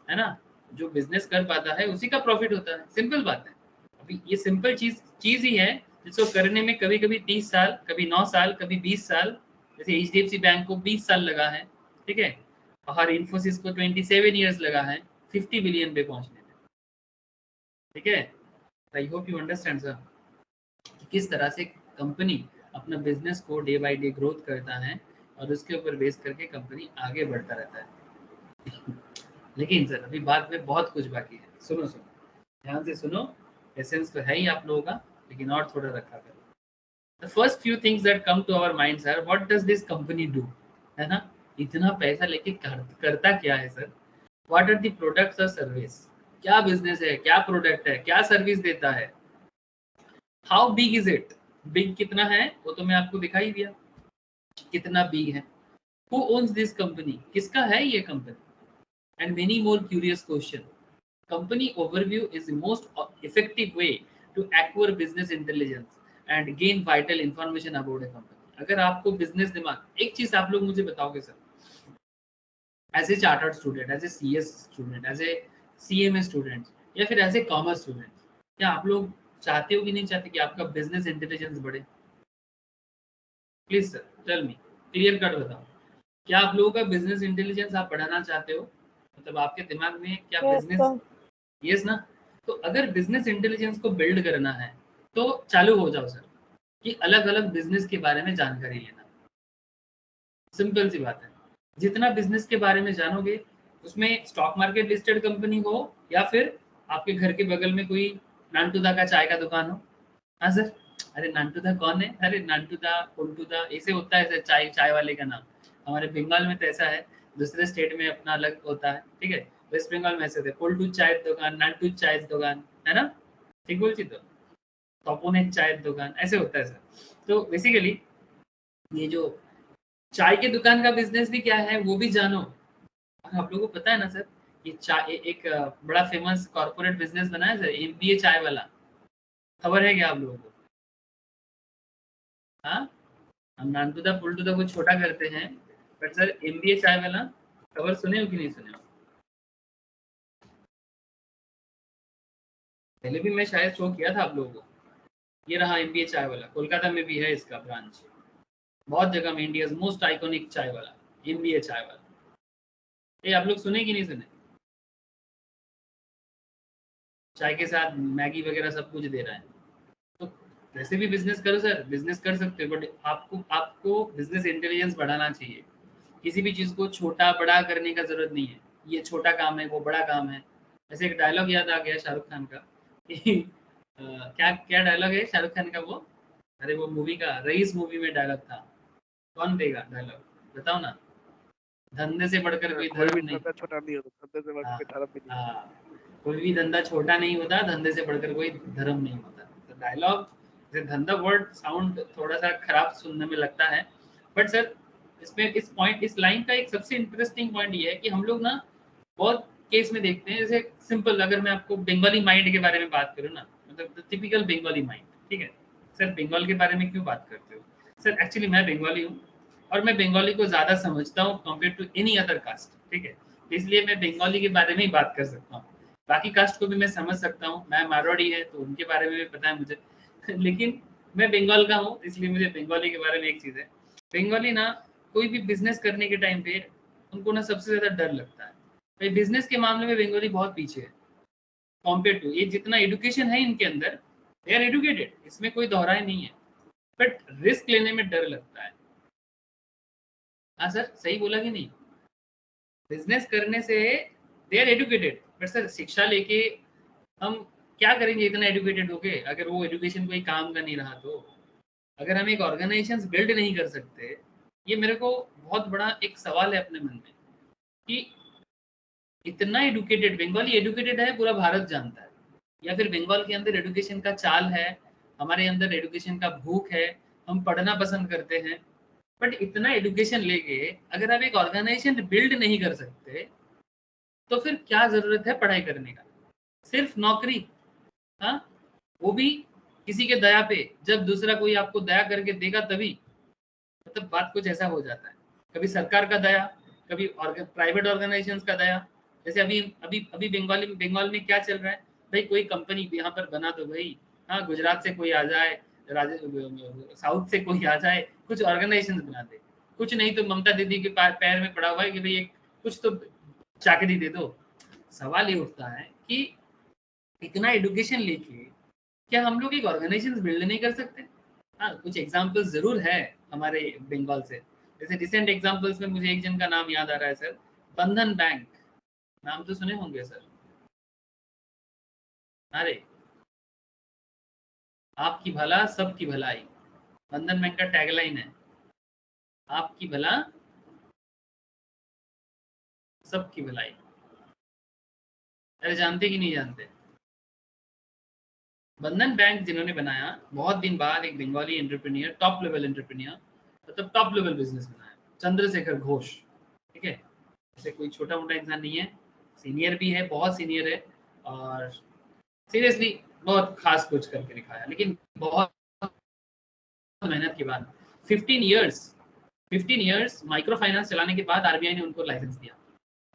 [SPEAKER 1] ना। जो बिजनेस कर पाता है उसी का प्रॉफिट होता है, सिंपल बात है। अभी ये सिंपल चीज ही है जिसको करने में कभी कभी 30 साल, कभी 9 साल, कभी 20 साल, जैसे HDFC बैंक को 20 साल लगा है, ठीक है, और इन्फोसिस को 27 ईयर्स लगा है 50 बिलियन पे पहुंचने में, ठीक है। आई होप यू अंडरस्टैंड सर कि किस तरह से कंपनी अपना बिजनेस को डे बाय डे ग्रोथ करता है और उसके ऊपर बेस करके कंपनी आगे बढ़ता रहता है। लेकिन सर अभी बात में बहुत कुछ बाकी है, सुनो ध्यान से सुनो, एसेंस तो है ही आप लोगों का, लेकिन और थोड़ा रखा करो। The first few things that come to our mind sir, what does this company do, है ना, इतना पैसा लेके करता क्या है sir. What are the products और सर्विस, क्या बिजनेस है, क्या प्रोडक्ट है, क्या सर्विस देता है। How big is it, big कितना है वो तो मैं आपको दिखाई दिया कितना बिग है। हु ओन्स दिस कंपनी, किसका है ये company, and many more curious questions. Company overview is the most effective way to acquire business intelligence and gain vital information about a company. अगर आपको बिजनेस दिमाग, एक चीज आप लोग मुझे बताओगे sir, as a chartered student, as a CS student, as a CMA student, या फिर एज ए कॉमर्स स्टूडेंट, क्या आप लोग चाहते हो कि नहीं चाहते कि आपका बिजनेस इंटेलिजेंस बढ़े? Please sir tell me, clear cut बताओ, क्या आप लोगों का बिजनेस इंटेलिजेंस आप बढ़ाना चाहते हो? मतलब आपके दिमाग में क्या
[SPEAKER 2] Yes,
[SPEAKER 1] बिजनेस,
[SPEAKER 2] sir.
[SPEAKER 1] यस ना? तो अगर बिजनेस इंटेलिजेंस को बिल्ड करना है तो चालू हो जाओ सर कि अलग अलग बिजनेस के बारे में जानकारी लेना। सिंपल सी बात है, जितना बिजनेस के बारे में जानोगे, उसमें स्टॉक मार्केट लिस्टेड कंपनी हो या फिर आपके घर के बगल में कोई नानटूदा का चाय का दुकान हो। हाँ सर, अरे नानटूदा कौन है? अरे नानटूदा पोल्टूदा ऐसे होता है सर, चाय चाय वाले का नाम। हमारे बंगाल में तो ऐसा है, दूसरे स्टेट में अपना अलग होता है, ठीक है। वेस्ट बंगाल में ऐसे थे, पोल्टू चाय दुकान, नानटू चाय दुकान, है ना? ठीक बोलती तो तपोने चाय दुकान, ऐसे होता है सर। तो बेसिकली ये जो चाय के दुकान का बिजनेस भी क्या है वो भी जानो। और आप लोगों को पता है ना सर, ये चाय एक बड़ा फेमस कॉर्पोरेट बिजनेस बना है सर, एमबीए चाय वाला। खबर है क्या आप लोगों को? हाँ, हम नानटूदा पुलटूदा को छोटा करते हैं, बट सर एमबीए चाय वाला खबर सुने हो कि नहीं सुने हो? पहले भी मैं शायद शो किया था आप लोगों को। ये रहा एमबीए चाय वाला, कोलकाता में भी है इसका ब्रांच, बहुत जगह में, इंडिया मोस्ट आइकॉनिक चाय वाला, एमबीए चाय वाला। ये आप लोग सुने कि नहीं सुने? चाय के साथ मैगी वगैरह सब कुछ दे रहा है। तो वैसे भी बिजनेस करो सर, बिजनेस कर सकते हो, बट आपको आपको बिजनेस इंटेलिजेंस बढ़ाना चाहिए। किसी भी चीज़ को छोटा बड़ा करने का जरूरत नहीं है, ये छोटा काम है वो बड़ा काम है। ऐसे एक डायलॉग याद आ गया शाहरुख खान का कि क्या क्या डायलॉग है शाहरुख खान का वो, अरे वो मूवी का रईस मूवी में डायलॉग था, कौन देगा डायलॉग बताओ ना? धंधे से बढ़कर कोई
[SPEAKER 5] कोई भी
[SPEAKER 1] धर्म नहीं।
[SPEAKER 5] धंधा छोटा नहीं होता, धंधे से बढ़कर
[SPEAKER 1] हाँ,
[SPEAKER 5] कोई धर्म भी नहीं होता।
[SPEAKER 1] हाँ, कोई भी धंधा छोटा नहीं होता, धंधे से बढ़कर कोई धर्म नहीं होता। तो डायलॉग जैसे धंधा वर्ड साउंड थोड़ा सा खराब सुनने में लगता है, बट सर इसमें इस पॉइंट, इस लाइन का एक सबसे इंटरेस्टिंग पॉइंट ये है कि हम लोग ना बहुत केस में देखते हैं, जैसे सिंपल अगर मैं आपको बंगाली माइंड के बारे में बात करूँ ना, मतलब टिपिकल बंगाली माइंड, ठीक है सर। बंगाल के बारे में क्यों बात करते हो सर? एक्चुअली मैं बंगाली हूँ और मैं बंगाली को ज़्यादा समझता हूँ compare to any other caste, ठीक है। इसलिए मैं बंगाली के बारे में ही बात कर सकता हूँ। बाकी कास्ट को भी मैं समझ सकता हूँ, मैं मारवाड़ी है तो उनके बारे में भी पता है मुझे लेकिन मैं बंगाल का हूँ इसलिए मुझे बंगाली के बारे में एक चीज़ है, बंगाली ना कोई भी बिजनेस करने के टाइम पे उनको ना सबसे ज़्यादा डर लगता है। भाई बिजनेस के मामले में बंगाली बहुत पीछे है कॉम्पेयर टू, ये जितना एडुकेशन है इनके अंदर, दे आर एडुकेटेड, इसमें कोई दोहराए नहीं है, बट रिस्क लेने में डर लगता है। हाँ सर सही बोला कि नहीं? बिजनेस करने से they are educated, but sir शिक्षा लेके हम क्या करेंगे इतना एडुकेटेड होके, अगर वो एडुकेशन कोई काम का नहीं रहा तो? अगर हम एक ऑर्गेनाइजेशन बिल्ड नहीं कर सकते, ये मेरे को बहुत बड़ा एक सवाल है अपने मन में कि इतना एडुकेटेड बंगाली एडुकेटेड है, पूरा भारत जानता है, या फिर बंगाल के अंदर एडुकेशन का चाल है, हमारे अंदर एडुकेशन का भूख है, हम पढ़ना पसंद करते हैं, बट इतना एडुकेशन लेके अगर आप एक ऑर्गेनाइजेशन बिल्ड नहीं कर सकते तो फिर क्या जरूरत है पढ़ाई करने का? सिर्फ नौकरी, हाँ वो भी किसी के दया पे, जब दूसरा कोई आपको दया करके देगा तभी, मतलब बात कुछ ऐसा हो जाता है। कभी सरकार का दया, कभी प्राइवेट ऑर्गेनाइजेशन का दया। जैसे अभी अभी अभी बंगाल में क्या चल रहा है भाई, कोई कंपनी यहाँ पर बना दो भाई, हाँ गुजरात से कोई आ जाए, साउथ से कोई आ जाए, कुछ ऑर्गेनाइजेशन बना दे, कुछ नहीं तो ममता दीदी के पैर में पड़ा हुआ है कि भाई एक कुछ तो चाकरी दे दो। सवाल ये उठता है कि इतना एडुकेशन लेके क्या हम लोग एक ऑर्गेनाइजेशन बिल्ड नहीं कर सकते? हाँ कुछ एग्जांपल्स जरूर है हमारे बंगाल से। जैसे रिसेंट एग्जांपल्स में मुझे एक जन का नाम याद आ रहा है सर, बंधन बैंक, नाम तो सुने होंगे सर। अरे आपकी भला सबकी भलाई, बंधन बैंक का टैगलाइन है, आपकी भला सबकी भलाई। अरे जानते कि नहीं जानते? बंधन बैंक जिन्होंने बनाया, बहुत दिन बाद एक Bengali entrepreneur, top level entrepreneur, मतलब टॉप लेवल बिजनेस बनाया, चंद्रशेखर घोष, ठीक है। ऐसे कोई छोटा मोटा इंसान नहीं है, सीनियर भी है, बहुत सीनियर है, और सीरियसली बहुत खास कुछ करके दिखाया, लेकिन बहुत मेहनत के बाद 15 इयर्स माइक्रो फाइनेंस चलाने के बाद आरबीआई ने उनको लाइसेंस दिया।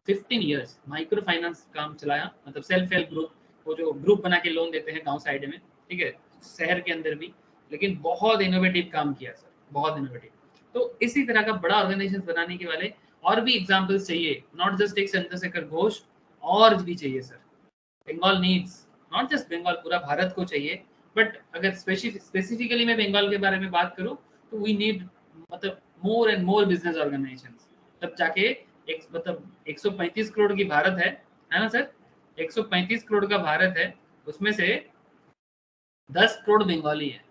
[SPEAKER 1] 15 इयर्स माइक्रो फाइनेंस काम चलाया, मतलब सेल्फ हेल्प ग्रुप, वो जो ग्रुप बना के लोन देते हैं गांव साइड में, ठीक है, शहर के अंदर भी, लेकिन बहुत इनोवेटिव काम किया सर, बहुत इनोवेटिव। तो इसी तरह का बड़ा ऑर्गेनाइजेशन बनाने के वाले और भी एग्जाम्पल्स चाहिए, नॉट जस्ट एक चंद्रशेखर घोष, और भी चाहिए sir. Bengal needs, not just Bengal, पूरा भारत को चाहिए, बट अगर स्पेसिफिकली मैं बंगाल के बारे में बात करूं तो वी नीड मतलब more and more business organisations, तब जाके एक मतलब 135 करोड़ की भारत है ना सर, 135 करोड़ का भारत है, उसमें से 10 करोड़ बंगाली है,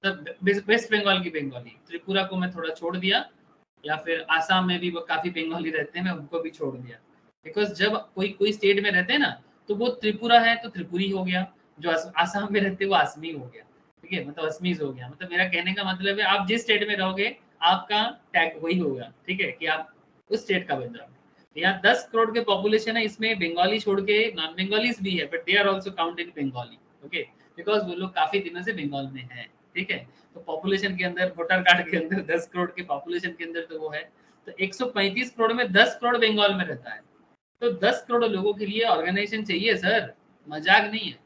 [SPEAKER 1] तब वेस्ट बंगाल की बंगाली, त्रिपुरा को मैं थोड़ा छोड़ दिया, या फिर आसाम में भी वो काफी बंगाली रहते हैं, मैं उनको भी छोड़ दिया, बिकॉज जब कोई स्टेट में रहते हैं ना, तो वो त्रिपुरा है तो त्रिपुरी हो गया, जो आसाम में रहते हैं वो असमी हो गया, ठीक है, मतलब असमीज हो गया। मतलब मेरा कहने का मतलब है आप जिस स्टेट में रहोगे आपका टैग वही होगा, ठीक है, कि आप उस स्टेट का बन जाओ। यहाँ 10 करोड़ के पॉपुलेशन है, इसमें बंगाली छोड़ के नॉन बंगालीज भी है, but they are also count in Bengali, okay, because वो लोग काफी दिनों से बंगाल में है, ठीक है। तो पॉपुलेशन के अंदर, वोटर कार्ड के अंदर 10 करोड़ के पॉपुलेशन के अंदर तो वो है, तो 135 करोड़ में 10 करोड़ बंगाल में रहता है, तो 10 करोड़ लोगों के लिए ऑर्गेनाइजेशन चाहिए सर, मजाक नहीं है,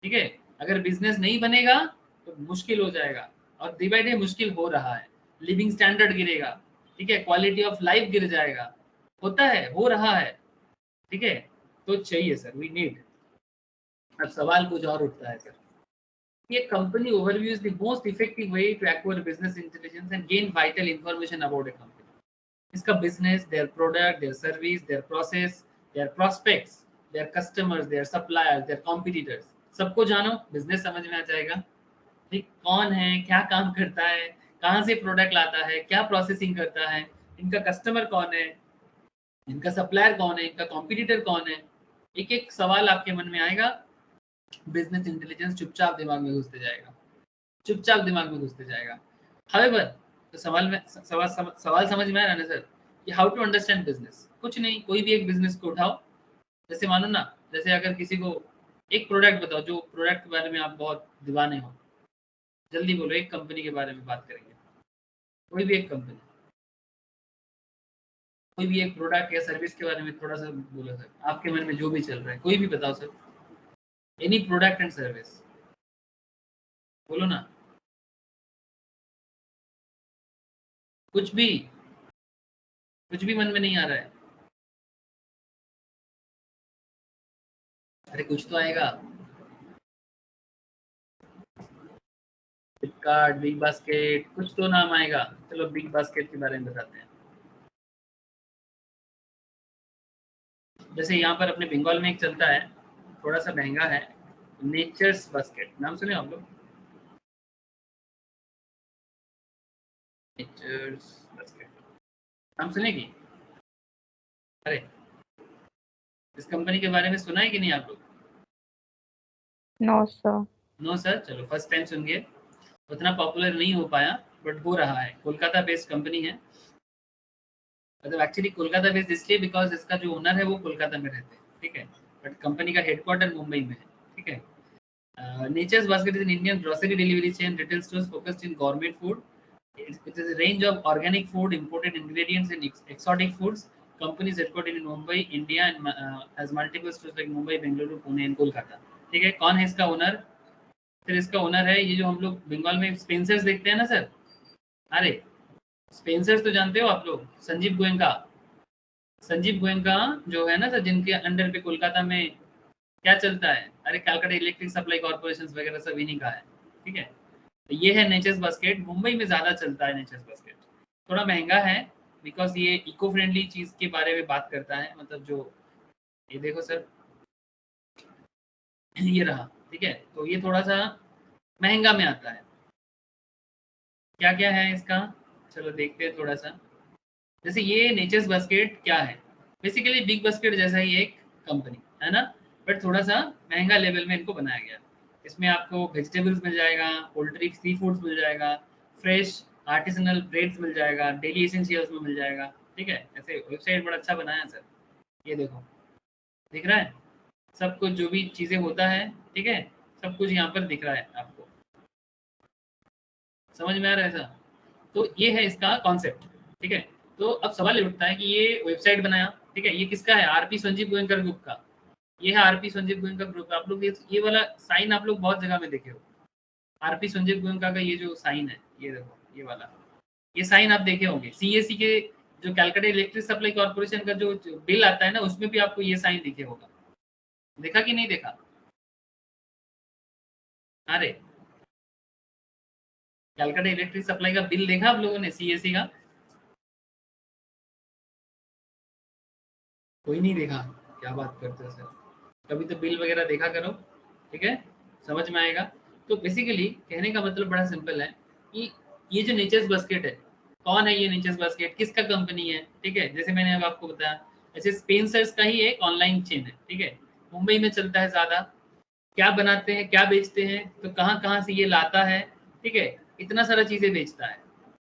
[SPEAKER 1] ठीक है। अगर बिजनेस नहीं बनेगा तो मुश्किल हो जाएगा, और डे बाय डे मुश्किल हो रहा है, लिविंग स्टैंडर्ड गिरेगा, ठीक है, क्वालिटी ऑफ लाइफ गिर जाएगा, होता है, हो रहा है, ठीक है, तो चाहिए सर, वी नीड। अब सवाल कुछ और उठता है सर, ये company overview is the most effective way to acquire business intelligence and gain vital information about a company. इसका business, their product, their service, their process, their prospects, their customers, their suppliers, their competitors, सबको जानो, business समझ में आ जाएगा, ठीक, कौन है, क्या काम करता है, कहाँ से प्रोडक्ट लाता है, क्या प्रोसेसिंग करता है, इनका कस्टमर कौन है, इनका सप्लायर कौन है, इनका कॉम्पिटिटर कौन है, एक एक सवाल आपके मन में आएगा, बिजनेस इंटेलिजेंस चुपचाप दिमाग में घुसते जाएगा, चुपचाप दिमाग में घुसते जाएगा। हाउएवर, तो सवाल समझ में आ रहा है ना सर, कि हाउ टू अंडरस्टैंड बिजनेस, कुछ नहीं, कोई भी एक बिजनेस को उठाओ, जैसे मानो ना, जैसे अगर किसी को एक प्रोडक्ट बताओ, जो प्रोडक्ट के बारे में आप बहुत दीवाने हो, जल्दी बोलो, एक कंपनी के बारे में बात करेंगे, कोई भी एक कंपनी, कोई भी एक प्रोडक्ट या सर्विस के बारे में थोड़ा सा बोलो सर, आपके मन में जो भी चल रहा है, कोई भी बताओ sir, any product and service, बोलो ना, कुछ भी, कुछ भी मन में नहीं आ रहा है, अरे कुछ तो आएगा, फ्लिपकार्ट, बिग बास्केट, कुछ तो नाम आएगा, चलो बिग बास्केट के बारे में बताते हैं। जैसे यहाँ पर अपने बंगाल में एक चलता है, थोड़ा सा महंगा है, नेचर्स बास्केट, नाम सुने आप लोग? नेचर्स बास्केट नाम सुनेगी? अरे इस कंपनी के बारे में सुना है कि नहीं आप लोग?
[SPEAKER 4] No sir.
[SPEAKER 1] नो सर, चलो फर्स्ट टाइम सुनिए, उतना पॉपुलर नहीं हो पाया, बट हो रहा है, कोलकाता बेस्ड कंपनी है, मतलब एक्चुअली कोलकाता बेस्ड इसलिए बिकॉज इसका जो ओनर है वो कोलकाता में रहते हैं, ठीक है, बट कंपनी का हेडक्वार्टर मुंबई में है, ठीक है। Nature's Basket is an Indian grocery delivery chain, retail stores focused in gourmet food. It is a range of organic food, imported ingredients, and exotic foods. Company is headquartered in Mumbai, India, and has multiple stores like Mumbai, Bengaluru, Pune, and Kolkata. ठीक है, कौन है इसका owner? फिर इसका owner है ये जो हम लोग बंगाल में स्पेंसर्स देखते हैं ना सर, अरे स्पेंसर्स तो जानते हो आप लोग, संजीव गोयनका, संजीव गोयनका जो है ना सर, जिनके अंडर पे कोलकाता में क्या चलता है, अरे कैलकाटा इलेक्ट्रिक सप्लाई कॉर्पोरेशन वगैरह सब इन्हीं का है, ठीक है। तो ये है नेचर्स बास्केट, मुंबई में ज़्यादा चलता है नेचर्स बास्केट, थोड़ा महंगा है बिकॉज ये इको फ्रेंडली चीज़ के बारे में बात करता है, मतलब जो ये देखो सर, ये रहा, ठीक है, तो ये थोड़ा सा महंगा में आता है। क्या क्या है इसका, चलो देखते हैं थोड़ा सा। जैसे ये नेचर्स बास्केट क्या है, बेसिकली बिग बास्केट जैसा ही एक कंपनी है ना, बट थोड़ा सा महंगा लेवल में इनको बनाया गया। इसमें आपको वेजिटेबल्स मिल जाएगा, पोल्ट्री, सी फूड्स मिल जाएगा, फ्रेश आर्टिसनल ब्रेड्स मिल जाएगा, डेली एसेंशियल्स में मिल जाएगा, ठीक है। ऐसे वेबसाइट बड़ा अच्छा बनाया सर, ये देखो, दिख रहा है सब कुछ, जो भी चीजें होता है, ठीक है, सब कुछ यहाँ पर दिख रहा है आपको, समझ में आ रहा है ऐसा? तो ये है इसका कॉन्सेप्ट, ठीक है। तो अब सवाल ये उठता है कि ये वेबसाइट बनाया, ठीक है, ये किसका है? आरपी संजीव गोयनकर ग्रुप का। ये है आरपी संजीव गोयनकर ग्रुप। आप लोग ये वाला साइन आप लोग बहुत जगह में देखे हो, आरपी संजीव गोयनका का ये जो साइन है, ये देखो, ये वाला, ये साइन आप देखे होंगे। सीएससी के जो कैलकाटा इलेक्ट्रिक सप्लाई कॉर्पोरेशन का जो बिल आता है ना, उसमें भी आपको ये साइन दिखे होगा। देखा कि नहीं देखा? अरे कैलकाटा इलेक्ट्रिक सप्लाई का बिल देखा आप लोगों ने, सीएससी का? कोई नहीं देखा? क्या बात करते हो सर, कभी तो बिल वगैरह देखा करो, ठीक है, समझ में आएगा। तो बेसिकली कहने का मतलब बड़ा सिंपल है कि ये जो नेचर्स बास्केट है, कौन है ये नेचर्स बास्केट, किसका कंपनी है, ठीक है, जैसे मैंने अब आपको बताया, ऐसे स्पेंसर्स का ही एक ऑनलाइन चेन है, ठीक है, मुंबई में चलता है ज्यादा। क्या बनाते हैं, क्या बेचते हैं, तो कहाँ कहाँ से ये लाता है, ठीक है, इतना सारा चीजें बेचता है,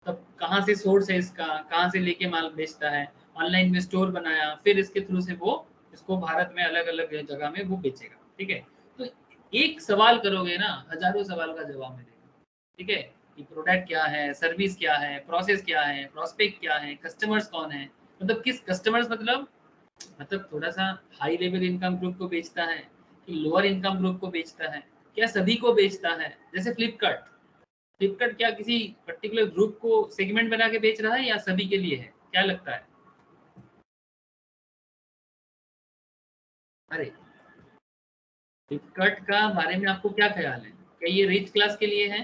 [SPEAKER 1] तब कहाँ से सोर्स है इसका, कहाँ से लेके माल बेचता है, ऑनलाइन में स्टोर बनाया, फिर इसके थ्रू से वो इसको भारत में अलग अलग जगह में वो बेचेगा, ठीक है। तो एक सवाल करोगे ना, हजारों सवाल का जवाब मिलेगा, ठीक है, कि प्रोडक्ट क्या है, सर्विस क्या है, प्रोसेस क्या है, प्रोस्पेक्ट क्या है, कस्टमर्स कौन है, मतलब किस कस्टमर्स, मतलब थोड़ा सा हाई लेवल इनकम ग्रुप को बेचता है कि लोअर इनकम ग्रुप को बेचता है, क्या सभी को बेचता है? जैसे फ्लिपकार्ट, फ्लिपकार्ट क्या किसी पर्टिकुलर ग्रुप को सेगमेंट बना के बेच रहा है या सभी के लिए है? क्या लगता है? अरे फ्लिपकार्ट का बारे में आपको क्या ख्याल है? क्या ये रिच क्लास के लिए है,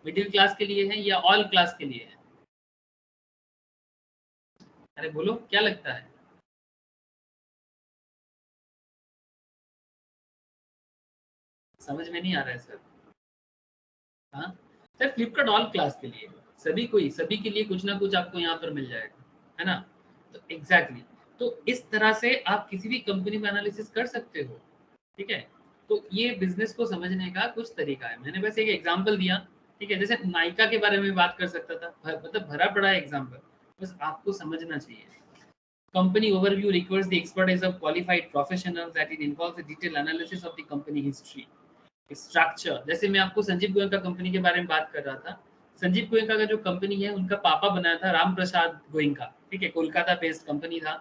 [SPEAKER 1] मिडिल क्लास के लिए है, या ऑल क्लास के लिए है? अरे बोलो क्या लगता है? समझ में नहीं आ रहा है सर? हाँ सर, फ्लिपकार्ट ऑल क्लास के लिए, सभी को ही, सभी के लिए कुछ ना कुछ आपको यहाँ पर मिल जाएगा, है ना? तो एग्जैक्टली तो इस तरह से आप किसी भी कंपनी में एनालिसिस कर सकते हो, ठीक है। तो ये बिजनेस को समझने का कुछ तरीका है, मैंने बस एक एग्जांपल दिया, ठीक है, जैसे नायका के बारे में बात कर सकता था, मतलब भरा पड़ा है एग्जांपल, बस आपको समझना चाहिए। Company overview requires the expertise of qualified professionals that it involves a detailed analysis of the company history, structure। जैसे मैं आपको संजीव गोयनका कंपनी के बारे में बात कर रहा था, संजीव गोयनका का जो कंपनी है, उनका पापा बनाया था राम प्रसाद गोयनका, ठीक है, कोलकाता बेस्ड कंपनी था।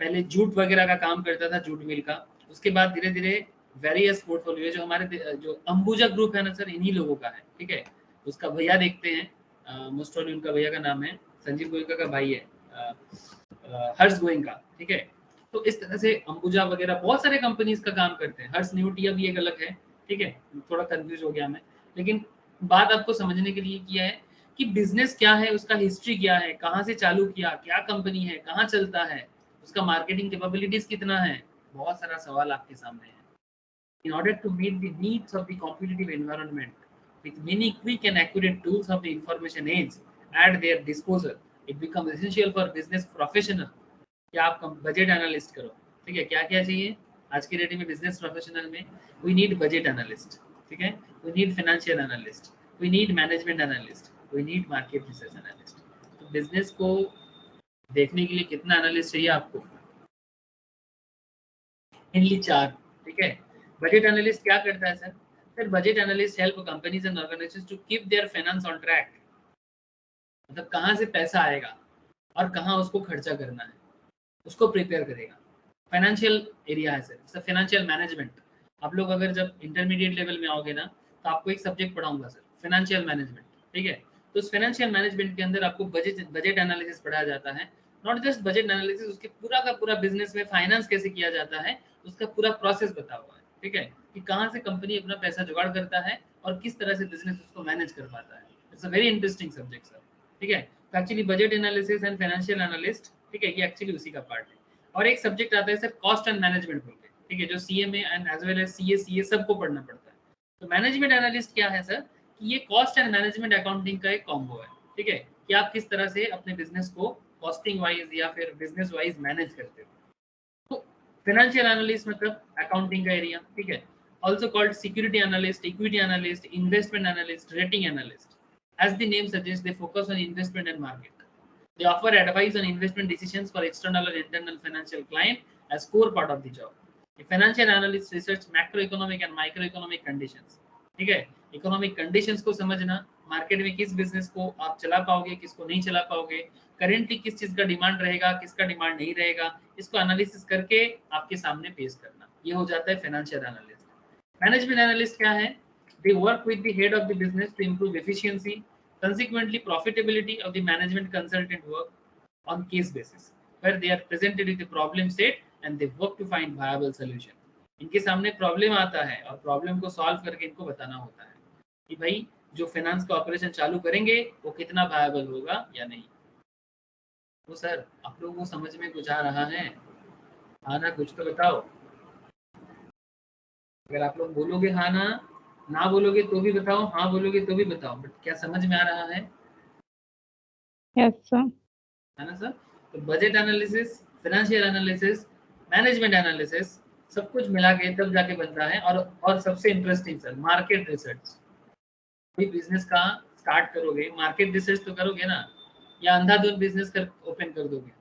[SPEAKER 1] पहले जूट वगैरह का काम करता था, जूट मिल का। उसके बाद धीरे धीरे वेरियस पोर्टफोलियो, जो हमारे जो अंबुजा ग्रुप है ना सर, इन्हीं लोगों का है, ठीक है। उसका भैया देखते हैं, मोस्ट ऑफ उनका भैया का नाम है, संजीव गोयनका का भाई है हर्ष गोयनका, ठीक है। तो इस तरह से अंबुजा वगैरह बहुत सारे कंपनीज का काम करते हैं, हर्ष न्यूटिया भी एक अलग है, ठीक है, थोड़ा कंफ्यूज हो गया मैं, लेकिन बात आपको समझने के लिए किया है कि बिजनेस क्या है, उसका हिस्ट्री क्या है, कहाँ से चालू किया, क्या कंपनी है, कहाँ चलता है, उसका मार्केटिंग कैपेबिलिटीज कितना है, बहुत सारा सवाल आपके सामने है। In order to meet the needs of the competitive environment, with many quick and accurate tools of the information age at their disposal, it becomes essential for business professional कि आप बजट एनालिस्ट करो, ठीक है। क्या क्या चाहिए आज की डेट में बिजनेस प्रोफेशनल में? वी नीड बजट एनालिस्ट, ठीक है, we need financial analyst, we need management analyst, we need market research analyst. तो बिजनेस को देखने के लिए कितना एनालिस्ट चाहिए आपको? मेनली 4, ठीक है। बजट एनालिस्ट क्या करता है sir? Sir budget analyst help companies and organisations to keep their finance on track, मतलब कहाँ से पैसा आएगा और कहाँ उसको खर्चा करना है, उसको प्रिपेयर करेगा। फाइनेंशियल एरिया है सर, फाइनेंशियल मैनेजमेंट। आप लोग अगर जब इंटरमीडिएट लेवल में आओगे ना, तो आपको एक सब्जेक्ट पढ़ाऊंगा सर, फाइनेंशियल मैनेजमेंट, ठीक है। तो उस फाइनेंशियल मैनेजमेंट के अंदर आपको बजट एनालिसिस पढ़ाया जाता है। नॉट जस्ट बजट एनालिसिस, उसके पूरा का पूरा बिजनेस में फाइनेंस कैसे किया जाता है, उसका पूरा प्रोसेस बता हुआ है, ठीक है, कि कहाँ से कंपनी अपना पैसा जुगाड़ करता है और किस तरह से बिजनेस उसको मैनेज कर पाता है। It's a very interesting subject sir, ठीक है। तो actually budget analysis and financial analyst, ठीक है, ये एक्चुअली उसी का पार्ट है। और एक सब्जेक्ट आता है सर कॉस्ट एंड मैनेजमेंट बोल के, ठीक है, जो CMA and as well as CA सबको पढ़ना पड़ता है। तो मैनेजमेंट एनालिस्ट क्या है सर, कि ये कॉस्ट एंड मैनेजमेंट अकाउंटिंग का एक कॉम्बो है, ठीक है, कि आप किस तरह से अपने बिजनेस को कॉस्टिंग वाइज या फिर बिजनेस वाइज मैनेज करते हो। तो फाइनेंशियल एनालिस्ट मतलब अकाउंटिंग का एरिया, ठीक है। Also called security analyst, equity analyst, investment analyst, rating analyst. As the name suggest, they focus on investment and market. They offer advice on investment decisions for external or internal financial client as core part of the job. Financial analyst research macro economic and micro economic conditions, ठीक है। Economic conditions को समझना, market में किस business को आप चला पाओगे, किसको नहीं चला पाओगे, करेंटली किस चीज का डिमांड रहेगा, किसका डिमांड नहीं रहेगा, इसको एनालिसिस करके आपके सामने पेश करना, ये हो जाता है फाइनेंशियल एनालिस्ट। मैनेजमेंट एनालिस्ट क्या है? They work with the head of the business to improve efficiency, consequently profitability of the management consultant work on case basis where they are presented with the problem set and they work to find viable solution। इनके सामने problem आता है और problem को solve करके इनको बताना होता है कि भाई जो फाइनेंस का ऑपरेशन चालू करेंगे वो कितना वायबल होगा या नहीं। तो सर आप लोगों को समझ में कुछ आ रहा है? हाँ ना, कुछ तो बताओ। अगर आप लोग बोलोगे हाँ ना बोलोगे तो भी बताओ, हाँ बोलोगे तो भी बताओ, बट क्या समझ में आ रहा है?
[SPEAKER 4] Yes, sir.
[SPEAKER 1] है ना सर? तो budget analysis, financial analysis, management analysis सब कुछ मिला के तब जाके बनता है। और सबसे इंटरेस्टिंग सर मार्केट रिसर्च। कोई बिजनेस का स्टार्ट करोगे, मार्केट रिसर्च तो करोगे ना, या अंधाधुंध बिजनेस कर ओपन कर दोगे?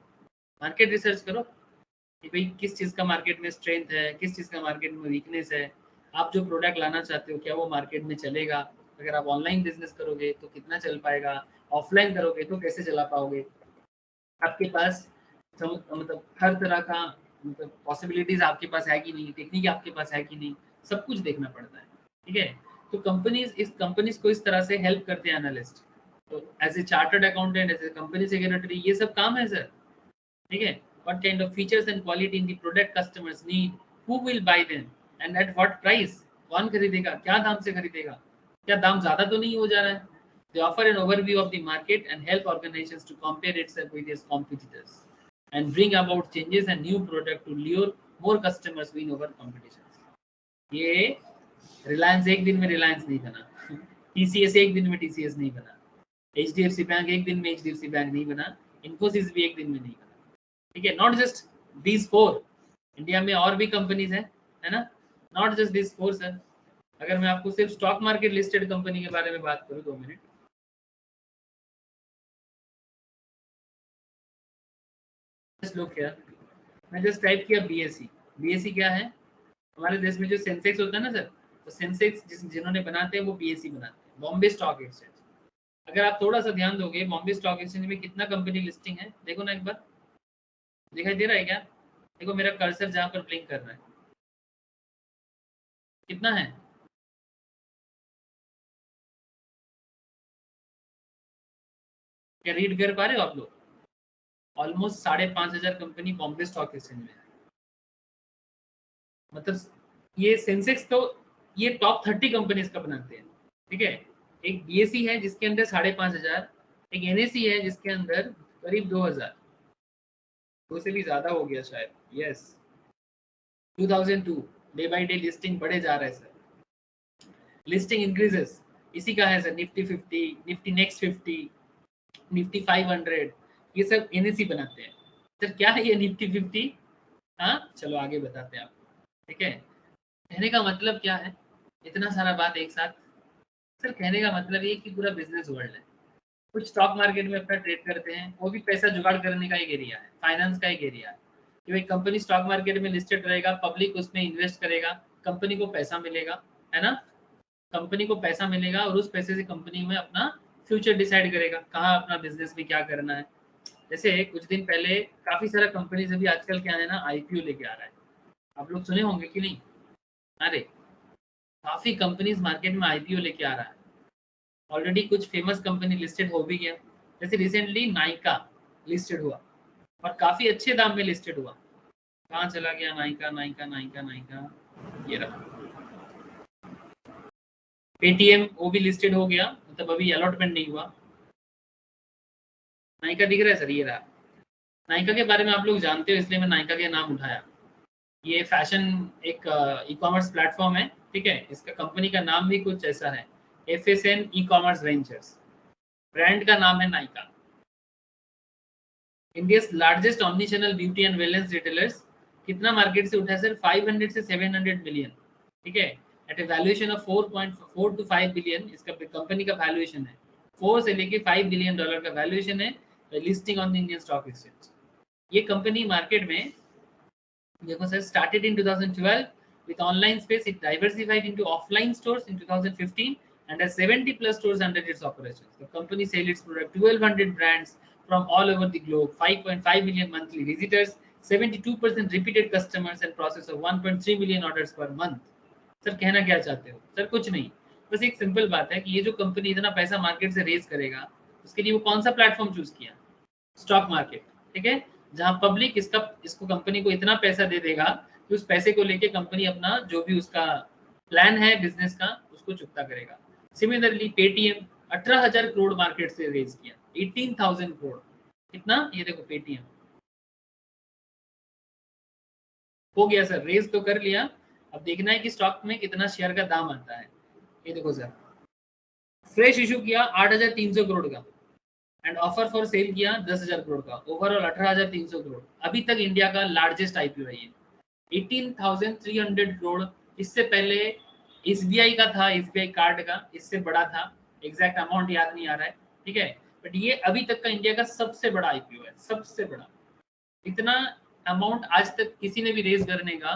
[SPEAKER 1] मार्केट रिसर्च करो कि भाई किस चीज़ का मार्केट में स्ट्रेंथ है, किस चीज़ का मार्केट में वीकनेस है, आप जो प्रोडक्ट लाना चाहते हो क्या वो मार्केट में चलेगा। अगर आप ऑनलाइन बिजनेस करोगे तो कितना चल पाएगा, ऑफलाइन करोगे तो कैसे चला पाओगे। आपके पास मतलब हर तरह का मतलब पॉसिबिलिटीज आपके पास है कि नहीं, टेक्निक आपके पास है कि नहीं, सब कुछ देखना पड़ता है, ठीक है। तो कंपनीज को इस तरह से हेल्प करते हैं एनालिस्ट। तो as a chartered accountant, as a company secretary, ये सब काम है सर, ठीक है। What kind of features and quality in the product customers need, who will buy them and at what price, कौन खरीदेगा, क्या दाम से खरीदेगा, क्या दाम ज्यादा तो नहीं हो जा रहा है। They offer an overview of the market and help organizations to compare itself with its competitors and bring about changes and new product to lure more customers win over competition। ये रिलायंस एक दिन में रिलायंस नहीं बना, टीसीएस एक दिन में TCS नहीं बना, एचडीएफसी बैंक एक दिन में एचडीएफसी बैंक नहीं बना, इन्फोसिस भी एक दिन में नहीं बना, ठीक है। Not just these four, India में और भी कंपनीज है ना, not just these four sir. अगर मैं आपको सिर्फ स्टॉक मार्केट लिस्टेड कंपनी के बारे में बात करूँ 2 मिनट, लोग क्या, मैं जस्ट टाइप किया बीएससी। बीएससी क्या है? हमारे देश में जो सेंसेक्स होता है ना सर, तो सेंसेक्स जिन्होंने बनाते हैं वो बीएससी बनाते हैं, बॉम्बे स्टॉक एक्सचेंज। अगर आप थोड़ा सा ध्यान दोगे बॉम्बे स्टॉक एक्सचेंज में कितना कंपनी लिस्टिंग है, देखो ना एक बार, दिखाई दे रहा है क्या? देखो मेरा कर्सर जहाँ पर ब्लिंक कर रहा है, कितना है? क्या रीड कर पा रहे हो आप लोग? Almost 5,500 company Bombay stock exchange में है। मतलब ये सेंसेक्स तो ये टॉप 30 कंपनीज का बनाते हैं, ठीक है। एक बीएससी है जिसके अंदर 5,500, एक एनएससी है जिसके अंदर करीब 2,000, दो से भी ज्यादा हो गया शायद, yes 2002। Day by day listing बढ़े जा रहा है सर, लिस्टिंग इंक्रीजेस। इसी का है sir Nifty 50, Nifty next 50, Nifty 500, ये सब एनएससी बनाते हैं। सर क्या है ये निफ्टी 50? हाँ चलो आगे बताते हैं आपको, ठीक है। कहने का मतलब क्या है, इतना सारा बात एक साथ? सर कहने का मतलब ये कि पूरा बिजनेस वर्ल्ड है। कुछ स्टॉक मार्केट में अपना ट्रेड करते हैं, वो भी पैसा जुगाड़ करने का एक एरिया है, फाइनेंस का एक एरिया है कि भाई कंपनी स्टॉक मार्केट में लिस्टेड रहेगा, पब्लिक उसमें इन्वेस्ट करेगा, कंपनी को पैसा मिलेगा, है ना। कंपनी को पैसा मिलेगा और उस पैसे से कंपनी में अपना फ्यूचर डिसाइड करेगा, कहाँ अपना बिजनेस में क्या करना है। जैसे कुछ दिन पहले काफी सारा कंपनीज अभी आजकल क्या है ना, आईपीओ लेके आ रहा है, आप लोग सुने होंगे कि नहीं? अरे काफी कंपनीज मार्केट में आईपीओ लेके आ रहा है। ऑलरेडी कुछ फेमस कंपनी लिस्टेड हो भी गया, जैसे रिसेंटली नाइका लिस्टेड हुआ और काफी अच्छे दाम में लिस्टेड हुआ। कहाँ चला गया नाइका? नाइका नाइका नाइका, ये रहा। पेटीएम वो भी लिस्टेड हो गया, मतलब अभी अलॉटमेंट नहीं हुआ। नाइका दिख रहा है सर, ये रहा। नाइका के बारे में आप लोग जानते हो इसलिए मैं नाइका के नाम उठाया। ये फैशन एक ई कॉमर्स प्लेटफॉर्म है, ठीक है। इसका कंपनी का नाम भी कुछ ऐसा है, FSN e commerce ventures, brand का नाम है Nykaa. India's largest omni channel beauty and wellness retailers, कितना मार्केट से उठा है सर? 500 से 700 मिलियन, ठीक है। At a valuation of 4.4 to 5 billion इसका कंपनी का वैल्यूएशन है। 4 से लेके $5 बिलियन का वैल्यूएशन है, listing on the Indian stock exchange. ये कंपनी मार्केट में देखो sir, started in 2012 with online space, it diversified into offline stores in 2015 and has 70 plus stores under its operations. The company sells its product 1200 brands from all over the globe, 5.5 million monthly visitors, 72% repeated customers and process of 1.3 million orders per month. Sir कहना क्या चाहते हो? Sir कुछ नहीं, बस एक simple बात है कि ये जो कंपनी इतना पैसा मार्केट से रेज करेगा, उसके लिए वो कौन सा प्लेटफॉर्म चूज किया? स्टॉक मार्केट, ठीक है, जहां पब्लिक इसको कंपनी को इतना पैसा दे देगा कि उस पैसे को लेके कंपनी अपना जो भी उसका प्लान है बिजनेस का उसको चुकता करेगा। सिमिलरली पेटीएम 18,000 करोड़ मार्केट से रेज किया, 18,000 करोड़, कितना? ये देखो पेटीएम हो गया सर, रेज तो कर लिया, अब देखना है कि स्टॉक में कितना शेयर का दाम आता है। ये देखो सर, फ्रेश इशू किया 8,300 करोड़ का एंड ऑफर फॉर सेल किया 10,000 करोड़ का, ओवरऑल 18,300 करोड़। अभी तक इंडिया का लार्जेस्ट आईपीओ है ये, 18,300 करोड़। इससे पहले एसबीआई का था, एसबीआई कार्ड का, इससे बड़ा था, एग्जैक्ट अमाउंट याद नहीं आ रहा है, ठीक है, बट ये अभी तक का इंडिया का सबसे बड़ा आईपीओ है, सबसे बड़ा। इतना अमाउंट आज तक किसी ने भी रेज करने का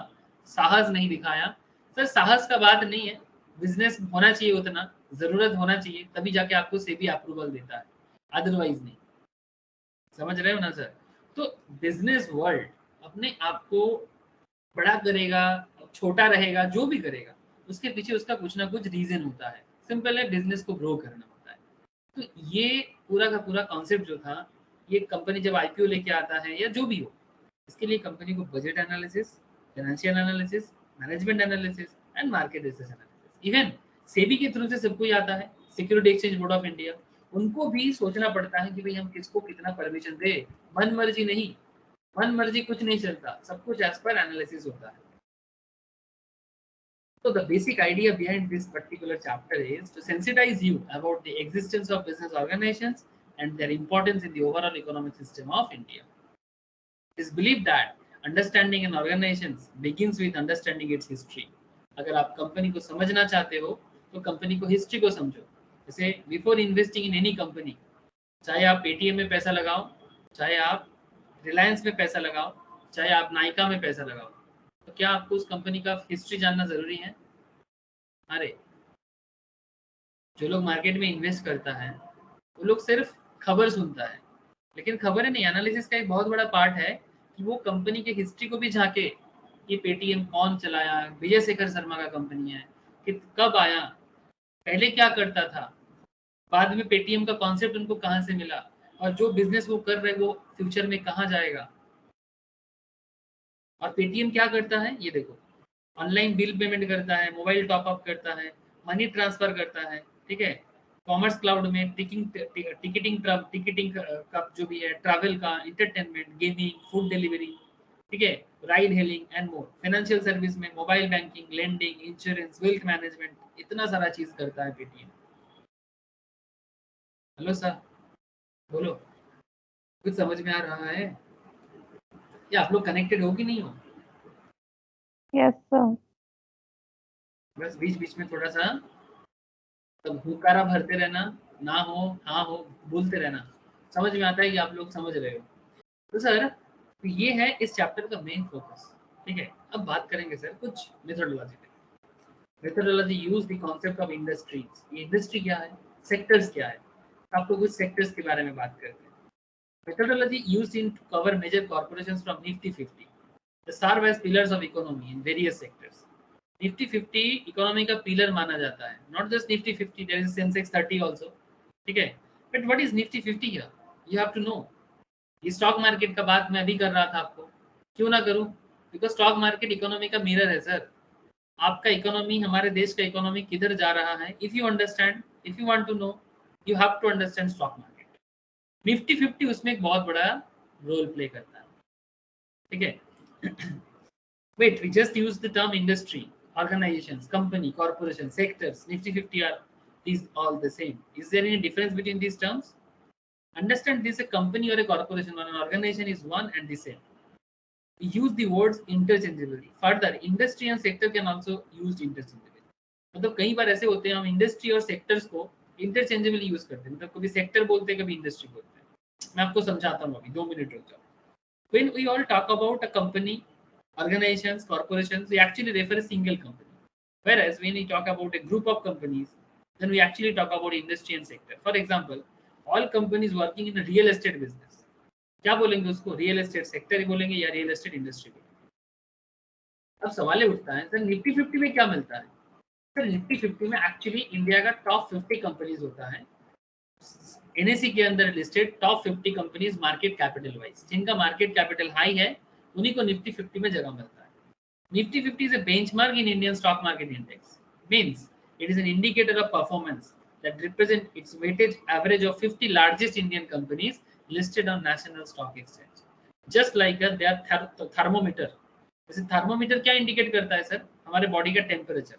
[SPEAKER 1] साहस नहीं दिखाया। सर साहस का बात नहीं है, बिजनेस होना चाहिए, उतना जरूरत होना चाहिए, तभी जाके आपको सेबी अप्रूवल देता है, अदरवाइज नहीं। समझ रहे हो ना सर? तो बिजनेस वर्ल्ड अपने आप को बड़ा करेगा, छोटा रहेगा, जो भी करेगा उसके पीछे उसका कुछ ना कुछ रीजन होता है। सिंपल है, बिजनेस को ग्रो करना होता है। तो ये पूरा का पूरा कॉन्सेप्ट जो था, ये कंपनी जब आईपीओ लेके आता है या जो भी हो, इसके लिए कंपनी को budget analysis, financial analysis, management analysis and market research analysis, even SEBI के थ्रू से सब कुछ आता है, security exchange board of India, उनको भी सोचना पड़ता है कि भाई हम किसको कितना परमिशन दे। मन मर्जी नहीं, मन मर्जी कुछ नहीं चलता, सब कुछ एज पर एनालिसिस होता है। So the basic idea behind this particular chapter is to sensitize you about the existence of business organizations and their importance in the overall economic system of India. It is believed that understanding an organization begins with understanding its history. अगर आप company को समझना चाहते हो तो company को history को समझो। जैसे before investing in any company, चाहे आप पेटीएम में पैसा लगाओ, चाहे आप रिलायंस में पैसा लगाओ, चाहे आप नाइका में पैसा लगाओ, तो क्या आपको उस कंपनी का हिस्ट्री जानना जरूरी है? अरे जो लोग मार्केट में इन्वेस्ट करता है वो लोग सिर्फ खबर सुनता है, लेकिन खबर नहीं, एनालिसिस का एक बहुत बड़ा पार्ट है कि वो कंपनी के हिस्ट्री को भी झांके। ये पेटीएम कौन चलाया, विजय शेखर शर्मा का कंपनी है, कि कब आया, पहले क्या करता था, बाद में पेटीएम का कॉन्सेप्ट उनको कहाँ से मिला, और जो बिजनेस वो कर रहे वो फ्यूचर में कहाँ जाएगा। और पेटीएम क्या करता है, ये देखो, ऑनलाइन बिल पेमेंट करता है, मोबाइल टॉप अप करता है, मनी ट्रांसफर करता है, ठीक है, कॉमर्स क्लाउड में टिकटिंग का जो भी है, ट्रैवल का, इंटरटेनमेंट, गेमिंग, फूड डिलीवरी, ठीक है, ride hailing and more, financial service में mobile banking, lending, insurance, wealth management, इतना सारा चीज करता है पेटीएम। हेलो सर, बोलो, कुछ समझ में आ रहा है या आप लोग कनेक्टेड हो कि नहीं हो?
[SPEAKER 4] Yes, sir.
[SPEAKER 1] बस बीच बीच में थोड़ा सा तब हुकारा भरते रहना, ना हो हाँ हो बोलते रहना, समझ में आता है कि आप लोग समझ रहे हो। तो सर तो ये है इस चैप्टर का मेन फोकस, ठीक है। अब बात करेंगे सर कुछ मेथोडोलॉजी पे। Methodology use the concept of industries. ये इंडस्ट्री क्या है, सेक्टर्स क्या है, आपको कुछ सेक्टर्स के बारे में बात करते हैं। Methodology used in to cover major corporations from Nifty 50 the serve as pillars of economy in various sectors. Nifty 50 economy का पिलर माना जाता है, not just Nifty 50, there is Sensex 30 also, ठीक है। But what is Nifty 50 here, you have to know. ये stock market का बात मैं अभी कर रहा था आपको, क्यों ना करूं, बिकॉज स्टॉक मार्केट इकोनॉमी का मिरर है सर। आपका इकोनॉमी, हमारे देश का इकोनॉमी किधर जा रहा है, if you understand, if you want to know, you have to understand stock market. Nifty 50 उसमें एक बहुत बड़ा रोल प्ले करता है, ठीक है। Wait, we just used the term industry, organizations, company, corporation, sectors. Nifty 50 are these all the same. Is there any difference between these terms? Understand this: a company or a corporation or an organization is one and the same. We use the words interchangeably. Further, industry and sector can also used interchangeably. मतलब कई बार ऐसे होते हैं हम industry और sectors को interchangeably use करते हैं, मतलब कभी सेक्टर बोलते हैं, कभी इंडस्ट्री बोलते हैं। मैं आपको समझाता हूँ अभी, 2 मिनट रुक जाओ। When we all talk about a company, organizations, corporations, we actually refer a single company. Whereas when we talk about a group of companies, then we actually talk about industry and sector. For example, all companies working in a real estate business, क्या बोलेंगे उसको? Real estate sector ही बोलेंगे या real estate industry बोलेंगे? अब सवाल ये उठता है, सर निफ्टी 50 में क्या मिलता है? सर निफ्टी 50 में एक्चुअली इंडिया का टॉप 50 कंपनीज होता है, एनएससी के अंदर listed top 50 companies market capital wise, जिनका मार्केट कैपिटल हाई है उन्हीं को निफ्टी 50 में जगह मिलता है. Nifty 50 is a benchmark in Indian stock market index. Means it is an indicator of performance that represent its weighted average of 50 largest Indian companies listed on National Stock Exchange. Just like they are thermometer. जैसे thermometer क्या indicate करता है sir? हमारे body का temperature.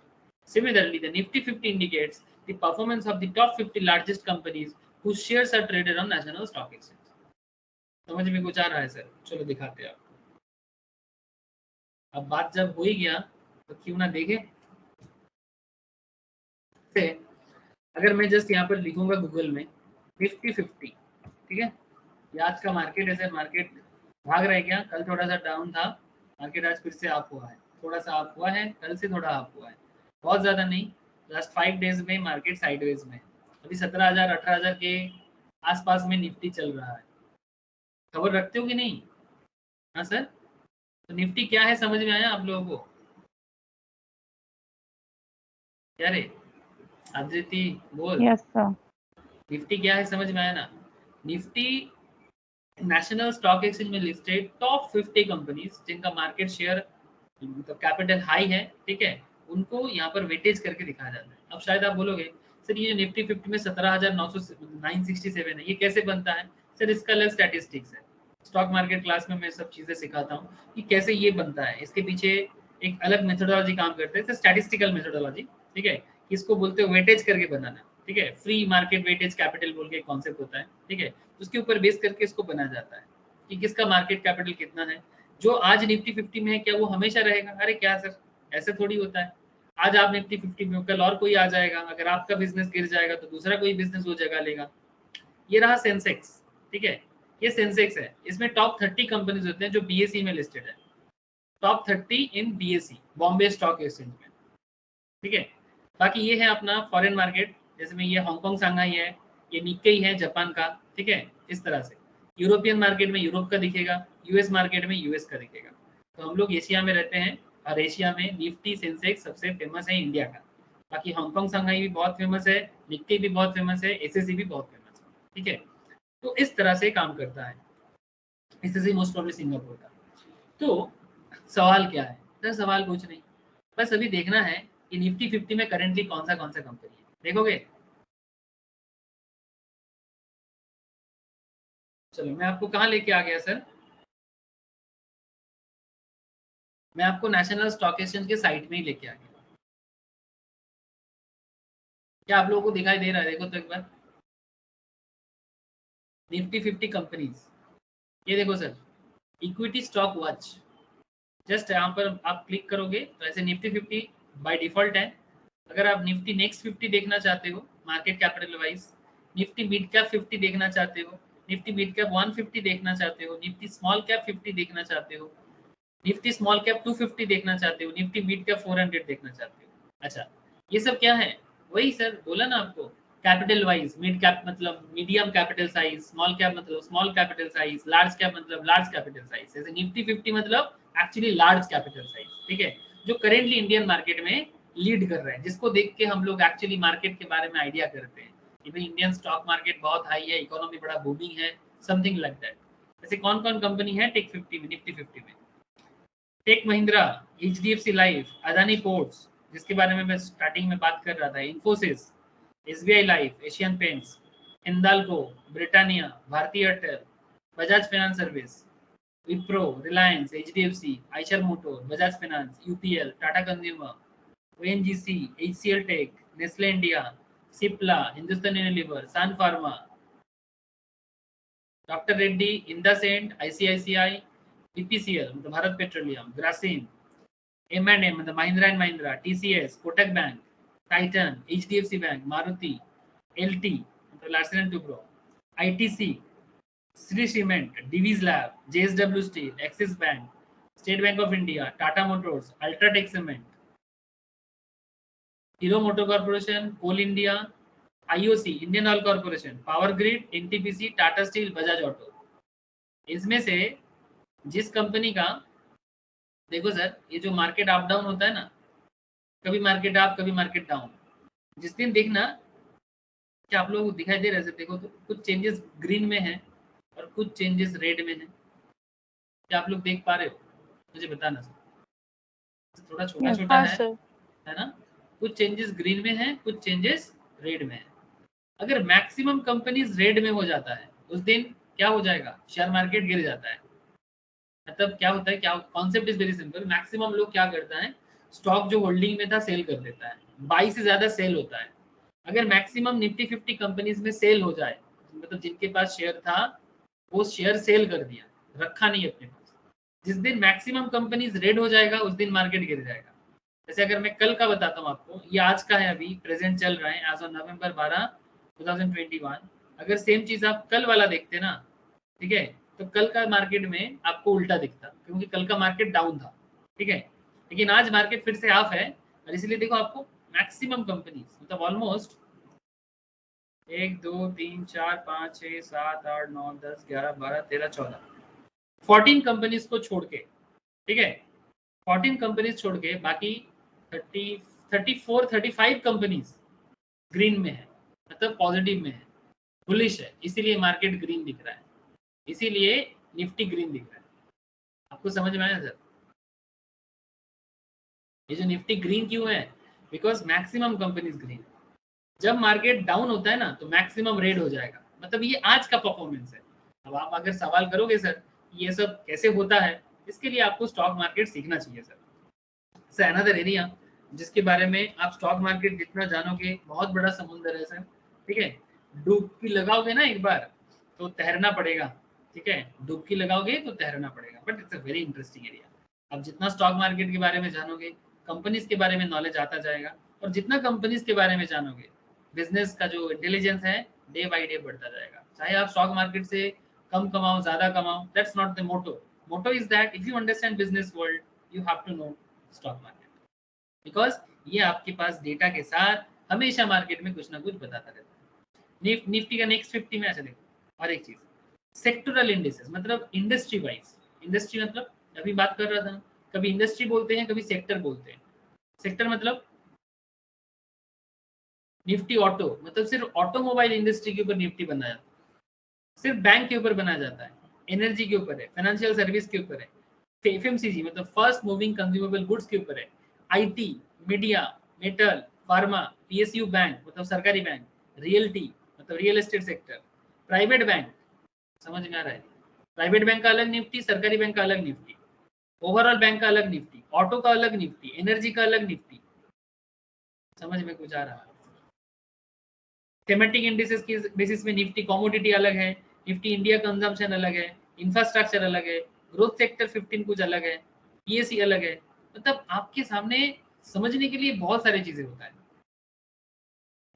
[SPEAKER 1] Similarly, the Nifty 50 indicates the performance of the top 50 largest companies whose shares are traded on National Stock Exchange. समझ में कुछ आ रहा है सर? चलो दिखाते हैं आपको. अब बात जब हो ही गया तो क्यों ना देखें. अगर मैं जस्ट यहाँ पर लिखूंगा गूगल में निफ्टी 50, ठीक है, ये आज का मार्केट है सर. मार्केट भाग रहा है क्या? कल थोड़ा सा डाउन था, मार्केट आज फिर से अप हुआ है. थोड़ा सा अप हुआ है, कल से थोड़ा अप हुआ है, बहुत ज्यादा नहीं. लास्ट 5 डेज में मार्केट साइडवेज में, अभी 17,000 18,000 के आसपास में निफ्टी चल रहा है. खबर रखते हो कि नहीं? हाँ सर. तो निफ्टी क्या है समझ में आया आप लोगों को? क्या रे आदिति बोल.
[SPEAKER 4] Yes, sir.
[SPEAKER 1] निफ्टी क्या है समझ में आया ना? निफ्टी नेशनल स्टॉक एक्सचेंज में लिस्टेड टॉप 50 कंपनीज जिनका मार्केट शेयर मतलब कैपिटल हाई है, ठीक है, उनको यहाँ पर वेटेज करके दिखाया जाता है. अब शायद आप बोलोगे सर ये निफ्टी 50 में 17,967 है, ये कैसे बनता है? सर इसका अलग स्टैटिस्टिक्स है. स्टॉक मार्केट क्लास में मैं सब चीजें सिखाता हूँ कि कैसे ये बनता है. इसके पीछे एक अलग मेथोडोलॉजी काम करते हैं, स्टैटिस्टिकल मेथोडोलॉजी, ठीक है. इसको बोलते हैं वेटेज करके बनाना, ठीक है. फ्री मार्केट वेटेज कैपिटल बोल के कॉन्सेप्ट होता है, ठीक है. उसके ऊपर बेस करके इसको बना जाता है कि किसका मार्केट कैपिटल कितना है. जो आज निफ्टी 50 में है क्या वो हमेशा रहेगा? अरे क्या सर, ऐसे थोड़ी होता है. आज आप निफ्टी 50 में, कल और कोई आ जाएगा. अगर आपका बिजनेस गिर जाएगा तो दूसरा कोई बिजनेस वो जगह लेगा. ये रहा सेंसेक्स, ठीक है. ये सेंसेक्स है, इसमें टॉप 30 कंपनीज होते हैं जो बीएसई में लिस्टेड है. टॉप 30 इन बीएसई, बॉम्बे स्टॉक एक्सचेंज में, ठीक है. बाकी ये है अपना फॉरेन मार्केट, जैसे में ये हांगकांग सांघाई है, ये निक्केई है जापान का, ठीक है. इस तरह से यूरोपियन मार्केट में यूरोप का दिखेगा, यूएस मार्केट में यूएस का दिखेगा. तो हम लोग एशिया में रहते हैं और एशिया में निफ्टी सेंसेक्स सबसे फेमस है इंडिया का. बाकी हांगकांग सांघाई भी बहुत फेमस है, निक्केई भी बहुत फेमस है, एसएससी भी बहुत फेमस है, ठीक है. तो इस तरह से काम करता है. एसएससी मोस्ट प्रॉब्ली सिंगापुर का. तो सवाल क्या है सर? सवाल कुछ नहीं, बस अभी देखना है कि निफ्टी 50 में करेंटली कौन सा कंपनी है. देखोगे? चलो मैं आपको कहाँ लेके आ गया सर? मैं आपको नेशनल स्टॉक एक्सचेंज के साइट में ही लेके आ गया. क्या आप लोगों को दिखाई दे रहा है? देखो तो एक बार निफ्टी 50 कंपनीज. ये देखो sir, equity stock watch. Just यहाँ पर आप क्लिक करोगे तो ऐसे निफ्टी 50 बाय डिफॉल्ट है. अगर आप निफ्टी नेक्स्ट 50 देखना चाहते हो market capital wise, Nifty mid cap 50 देखना चाहते हो, निफ्टी मिड कैप 150 देखना चाहते हो, निफ्टी स्मॉल कैप 50 देखना चाहते हो, निफ्टी स्मॉल कैप 250 देखना चाहते हो, निफ्टी मिड कैप 400 देखना चाहते हो. अच्छा, ये सब क्या है? वही सर बोला ना आपको, कैपिटल वाइज. मिड कैप मतलब medium capital size, small cap मतलब small capital size, large cap मतलब लार्ज कैपिटल साइज. जैसे निफ्टी 50 मतलब एक्चुअली लार्ज कैपिटल साइज, ठीक है, जो करेंटली इंडियन मार्केट में लीड कर रहा है, जिसको देख के हम लोग एक्चुअली मार्केट के बारे में आइडिया करते हैं कि भाई इंडियन स्टॉक मार्केट बहुत हाई है, इकोनॉमी बड़ा बूमिंग है, समथिंग लाइक दैट. ऐसे कौन कौन कंपनी है टेक 50 में, निफ्टी 50 में? Tech Mahindra, HDFC Life, Adani Ports जिसके बारे में मैं स्टार्टिंग में बात कर रहा था, Infosys, SBI life, Asian paints, Hindalco, Britannia, Bharti Airtel, Bajaj finance service, Wipro, Reliance, HDFC, Eicher motor, Bajaj finance, UPL, Tata consumer, ONGC, HCL tech, Nestle India, Cipla, Hindustan Unilever, Sun Pharma, doctor Reddy, IndusInd, ICICI, BPCL मतलब भारत पेट्रोलियम, ग्रासिम, M&M मतलब Mahindra and Mahindra, TCS, Kotak bank, Titan, HDFC bank, Maruti, LT मतलब Larsen and Toubro, ITC, Shri cement, Divi's lab, JSW steel, axis bank, State Bank of India, Tata Motors, UltraTech Cement, Hero Motor Corporation, Coal India, IOC, Indian Oil Corporation, Power Grid, NTPC, Tata Steel, Bajaj Auto. इसमें से जिस company का, देखो sir, ये जो market up down होता है ना, कभी मार्केट अप कभी मार्केट डाउन, जिस दिन देखना, क्या आप लोग दिखाई दे रहे हैं? देखो तो कुछ चेंजेस ग्रीन में है और कुछ चेंजेस रेड में है। क्या आप लोग देख पा रहे हो? मुझे बताना सर। थोड़ा छोटा
[SPEAKER 4] Yes.
[SPEAKER 1] छोटा
[SPEAKER 2] हाँ
[SPEAKER 1] है
[SPEAKER 2] सर।
[SPEAKER 1] ना? कुछ चेंजेस ग्रीन में है, कुछ चेंजेस रेड में है। अगर मैक्सिमम कंपनीज रेड में हो जाता है उस दिन क्या हो जाएगा? शेयर मार्केट गिर जाता है। मतलब क्या होता है, क्या concept is very simple. Maximum लोग क्या करता है, स्टॉक जो होल्डिंग में था सेल कर देता है, बाई से ज्यादा सेल होता है। अगर मैक्सिमम निफ्टी 50 कंपनीज में सेल हो जाए, मतलब जिनके पास शेयर था वो शेयर सेल कर दिया, रखा नहीं अपने पास, जिस दिन मैक्सिमम कंपनीज रेड हो जाएगा उस दिन मार्केट गिर जाएगा। जैसे अगर मैं कल का बताता हूँ आपको, ये आज का है, अभी प्रेजेंट चल रहा है, एज ऑन नवंबर 12 2021। अगर सेम चीज आप कल वाला देखते ना, ठीक है, तो कल का मार्केट में आपको उल्टा दिखता, क्योंकि कल का मार्केट डाउन था, ठीक है। लेकिन आज मार्केट फिर से अप है, और इसलिए देखो आपको मैक्सिमम कंपनीज, मतलब ऑलमोस्ट 1 2 3 4 5 6 7 8 9 10 11 12 13 14 14 कंपनीज को छोड़ के, ठीक है, 14 कंपनीज छोड़ के बाकी 30 34 35 कंपनीज ग्रीन में है, मतलब पॉजिटिव में है, बुलिश है, इसीलिए मार्केट ग्रीन दिख रहा है, इसीलिए निफ्टी ग्रीन दिख रहा है। आपको समझ में आया सर? ये जो निफ्टी ग्रीन क्यों है? Because maximum companies green. जब मार्केट डाउन होता है ना तो मैक्सिमम रेड हो जाएगा, मतलब ये आज का परफॉर्मेंस है। अब आप अगर सवाल करोगे सर ये सब कैसे होता है, इसके लिए आपको स्टॉक मार्केट सीखना चाहिए सर। सर अनदर एरिया जिसके बारे में आप स्टॉक मार्केट जितना जानोगे, बहुत बड़ा समुंदर है सर, ठीक है। डुबकी लगाओगे ना एक बार तो तैरना पड़ेगा, ठीक है, डुबकी लगाओगे तो तैरना पड़ेगा, but it's a very interesting area. अब जितना स्टॉक मार्केट के बारे में जानोगे, कंपनीज के बारे में नॉलेज आता जाएगा, और जितना कंपनीज के बारे में जानोगे, बिजनेस का जो इंटेलिजेंस है डे बाय डे बढ़ता जाएगा। चाहे आप स्टॉक मार्केट से कम कमाओ ज्यादा कमाओ, that's not the motto. Motto is that if you understand business world you have to know stock market, because ये आपके पास डेटा के साथ हमेशा मार्केट में कुछ ना कुछ बताता रहता है। निफ्टी का नेक्स्ट 50 में, अच्छा देखो और एक चीज, सेक्टोरल इंडिसेस, मतलब इंडस्ट्री वाइज। इंडस्ट्री मतलब अभी बात कर रहा था, कभी इंडस्ट्री बोलते हैं कभी सेक्टर बोलते हैं। सेक्टर मतलब निफ्टी ऑटो, मतलब सिर्फ ऑटोमोबाइल इंडस्ट्री के ऊपर निफ्टी बनाया जाता है, सिर्फ बैंक के ऊपर बनाया जाता है, एनर्जी के ऊपर है, फाइनेंशियल सर्विस के ऊपर है, एफएमसीजी मतलब फर्स्ट मूविंग कंज्यूमेबल गुड्स के ऊपर है, IT, media, metal, pharma, PSU bank मतलब सरकारी बैंक, रियल्टी मतलब real estate sector, private bank, समझ में आ रहा है? प्राइवेट बैंक का अलग निफ्टी, सरकारी बैंक का अलग निफ्टी, ओवरऑल बैंक का अलग निफ्टी, ऑटो का अलग निफ्टी, एनर्जी का अलग निफ्टी। समझ में कुछ आ रहा है? थीमेटिक इंडिसेस की बेसिस में निफ्टी कमोडिटी अलग है, निफ्टी इंडिया कंजम्पशन अलग है, इंफ्रास्ट्रक्चर अलग है, ग्रोथ सेक्टर 15 कुछ अलग है, पीएससी अलग है। मतलब आपके सामने समझने के लिए बहुत सारी चीजें होता है,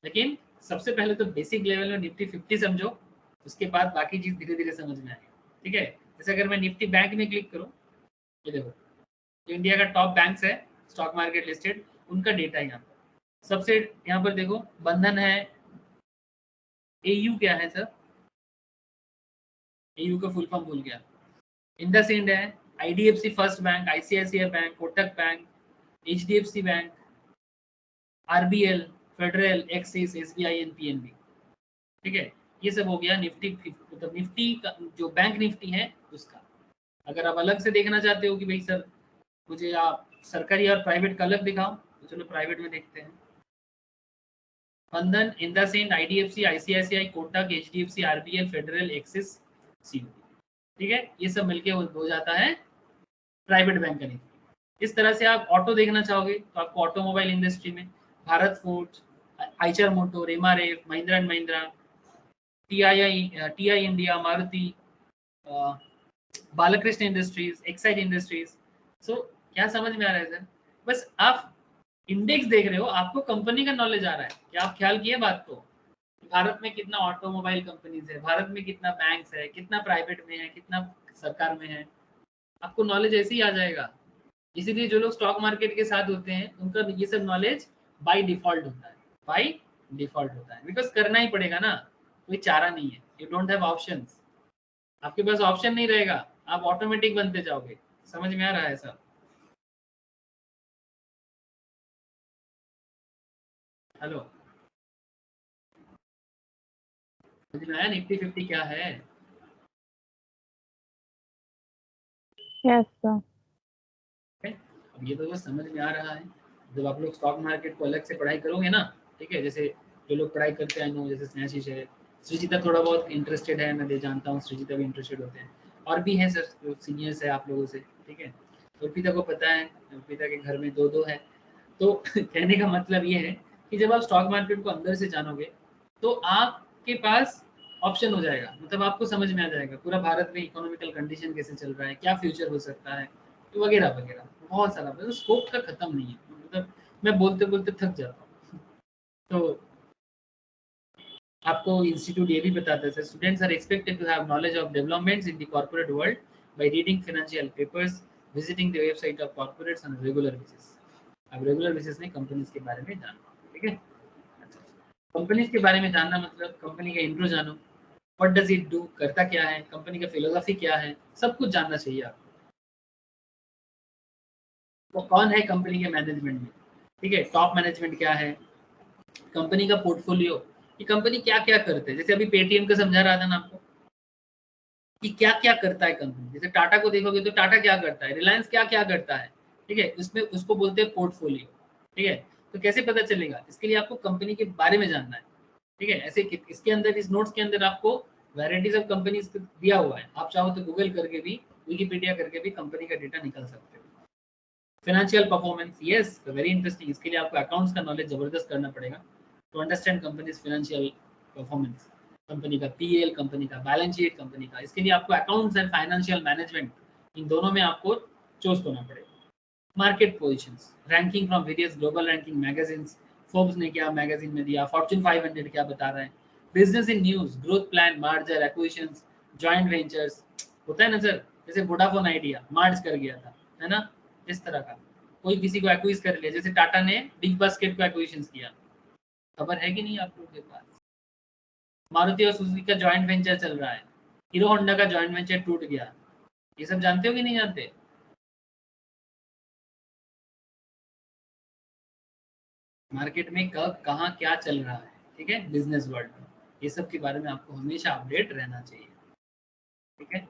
[SPEAKER 1] लेकिन सबसे पहले तो बेसिक लेवल में निफ्टी 50 समझो, उसके बाद बाकी चीज धीरे धीरे समझ में आएगी, ठीक है। जैसे अगर मैं निफ्टी बैंक में क्लिक करूँ, ये देखो जो इंडिया का टॉप बैंक्स है स्टॉक मार्केट लिस्टेड, उनका डेटा यहाँ पर सबसे, यहाँ पर देखो बंधन है, एयू क्या है सर, एयू का फुल फॉर्म भूल गया, इंडसइंड है, IDFC first bank, ICICI bank, Kotak bank, HDFC bank, RBL, Federal, axis, SBI and PNB, ठीक है। ये सब हो गया निफ्टी, मतलब निफ्टी का जो बैंक निफ्टी है उसका। अगर आप अलग से देखना चाहते हो कि भाई सर मुझे आप सरकारी और प्राइवेट का अलग दिखाओ, तो चलो प्राइवेट में देखते हैं। Bandhan, IndusInd, IDFC, ICICI, Kotak, HDFC, RBL, Federal, Axis, CUB, ठीक है। ये सब मिलके हो जाता है प्राइवेट बैंक का निफ्टी। इस तरह से आप ऑटो देखना चाहोगे तो आपको ऑटोमोबाइल इंडस्ट्री में Bharat foods, Eicher motor, MRF, Mahindra and Mahindra, TI India, Maruti, Balkrishna industries, Exide industries. So क्या समझ में आ रहा है सर? बस आप इंडेक्स देख रहे हो, आपको कंपनी का नॉलेज आ रहा है। क्या आप ख्याल किए बात को? भारत में कितना ऑटोमोबाइल कंपनीज है, भारत में कितना बैंक्स है, कितना प्राइवेट में है, कितना सरकार में है, आपको नॉलेज ऐसे ही आ जाएगा। इसीलिए जो लोग स्टॉक मार्केट के साथ होते हैं उनका ये सब नॉलेज बाय डिफॉल्ट होता है, बाय डिफॉल्ट होता है, बिकॉज करना ही पड़ेगा ना, कोई चारा नहीं है। यू डोंट हैव ऑप्शंस, आपके पास ऑप्शन नहीं रहेगा, आप ऑटोमेटिक बनते जाओगे। समझ में आ रहा है सब? हेलो, समझ में आया निफ्टी 50 क्या है?
[SPEAKER 4] Yes, sir.
[SPEAKER 1] अब ये तो बस समझ में आ रहा है। जब आप लोग स्टॉक मार्केट को अलग से पढ़ाई करोगे ना, ठीक है, जैसे जो लोग पढ़ाई करते हैं, जैसे स्नेहाशीष है, सृजिता थोड़ा बहुत इंटरेस्टेड है, मैं जानता हूँ सृजिता भी इंटरेस्टेड होते हैं, और भी हैं सर सीनियर्स है आप लोगों से, ठीक है। अर्पिता को पता है, अर्पिता के घर में 2-2 है। तो कहने का मतलब ये है कि जब आप स्टॉक मार्केट को अंदर से जानोगे तो आपके पास ऑप्शन हो जाएगा, मतलब आपको समझ में आ जाएगा पूरा भारत में इकोनॉमिकल कंडीशन कैसे चल रहा है, क्या फ्यूचर हो सकता है, तो वगैरह वगैरह बहुत सारा, मतलब स्कोप का खत्म नहीं है, मतलब मैं बोलते बोलते थक जाता हूँ। तो आपको इंस्टीट्यूट ये भी बताता है, students are expected to have knowledge of developments in the corporate world by reading financial papers, visiting the website of corporates on regular basis. अब रेगुलर बेसिस में कंपनीज के बारे में जानना, ठीक है। कंपनीज के बारे में जानना मतलब कंपनी का इंट्रो जानो, व्हाट डज इट डू, करता क्या है, कंपनी का फिलोसफी क्या है, सब कुछ जानना चाहिए आपको। वो कौन है कंपनी के मैनेजमेंट में, ठीक है, टॉप मैनेजमेंट क्या है, कंपनी का पोर्टफोलियो, कि कंपनी क्या क्या करते हैं। जैसे अभी पेटीएम का समझा रहा था ना आपको कि क्या क्या करता है कंपनी। जैसे टाटा को देखोगे तो टाटा क्या करता है, रिलायंस क्या क्या करता है, ठीक है, उसमें उसको बोलते हैं पोर्टफोलियो, ठीक है। तो कैसे पता चलेगा, इसके लिए आपको कंपनी के बारे में जानना है, ठीक है। ऐसे इसके अंदर, इस नोट्स के अंदर आपको वैरायटीज ऑफ कंपनीज दिया हुआ है, आप चाहो तो गूगल करके भी, विकिपीडिया करके भी कंपनी का डेटा निकाल सकते हो। Financial performance, yes very interesting, इसके लिए आपको अकाउंट्स का नॉलेज जबरदस्त करना पड़ेगा to understand companies financial performance, company का पीएल, कंपनी का बैलेंस शीट, कंपनी का, इसके लिए आपको अकाउंट्स एंड फाइनेंशियल मैनेजमेंट, इन दोनों में आपको चूज करना पड़ेगा। Market positions, ranking from various global ranking magazines, Forbes ने क्या मैगजीन में दिया, फॉर्च्यून 500 क्या बता रहे हैं, business in news, growth plan, merger acquisitions, joint ventures, होता है ना सर, जैसे वोडाफोन आइडिया मर्ज कर गया था, है ना, इस तरह का कोई किसी को एक्विज कर लिया, जैसे टाटा ने बिग बास्केट को एक्विजिशन किया, खबर है कि नहीं आप लोगों के पास। मारुति और सुजुकी का जॉइंट वेंचर चल रहा है, हीरो होंडा का जॉइंट वेंचर टूट गया, ये सब जानते हो कि नहीं जानते? मार्केट में कब कहाँ क्या चल रहा है, ठीक है, बिजनेस वर्ल्ड में, ये सब के बारे में आपको हमेशा अपडेट रहना चाहिए, ठीक है।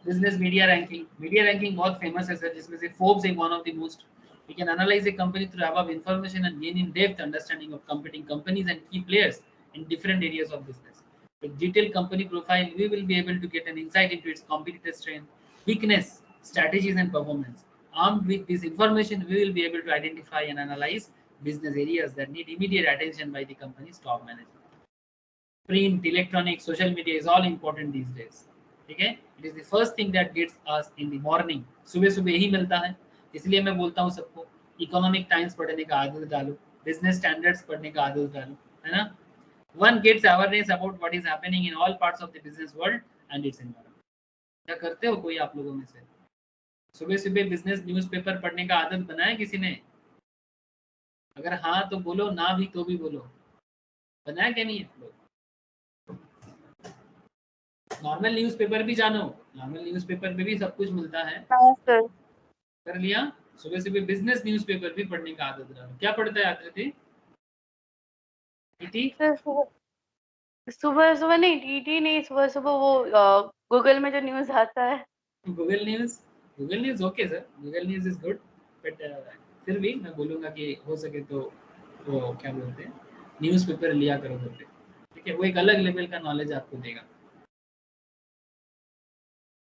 [SPEAKER 1] बिजनेस मीडिया रैंकिंग बहुत फेमस है सर, जिसमें से Forbes is one of the most. We can analyze a company through above information and gain in-depth understanding of competing companies and key players in different areas of business. With detailed company profile, we will be able to get an insight into its competitors' strength, weakness, strategies, and performance. Armed with this information, we will be able to identify and analyze business areas that need immediate attention by the company's top management. Print, electronic, social media is all important these days. ठीक है, it is the first thing that gets us in the morning, सुबह सुबह यही मिलता है। इसलिए मैं बोलता हूँ सबको इकोनॉमिक टाइम्स पढ़ने का आदत डालो, बिजनेस स्टैंडर्ड्स पढ़ने का आदत डालो, है ना। One gets awareness about what is happening in all parts of the business world and its environment. क्या करते हो कोई आप लोगों में से सुबह सुबह बिजनेस न्यूज़पेपर पढ़ने का आदत बनाया किसी ने? अगर हाँ तो बोलो, ना भी तो भी बोलो, बनाया क्या नहीं है लोग? नॉर्मल न्यूज़पेपर भी जानो, नॉर्मल न्यूज़पेपर में भी सब कुछ मिलता है,
[SPEAKER 2] हाँ सर।
[SPEAKER 1] कर लिया। सुबह सुबह बिजनेस न्यूज़पेपर भी पढ़ने का आदत डालो। क्या पढ़ता है आकृति? टीटी?
[SPEAKER 2] सर सुबह सुबह नहीं, टीटी नहीं, सुबह सुबह वो गूगल में जो न्यूज आता है।
[SPEAKER 1] Google news okay sir, Google news is good, but फिर भी मैं बोलूँगा कि हो सके तो वो क्या बोलते हैं, न्यूज़पेपर लिया करो घर पे, ठीक है, वो एक अलग लेवल का नॉलेज आपको देगा।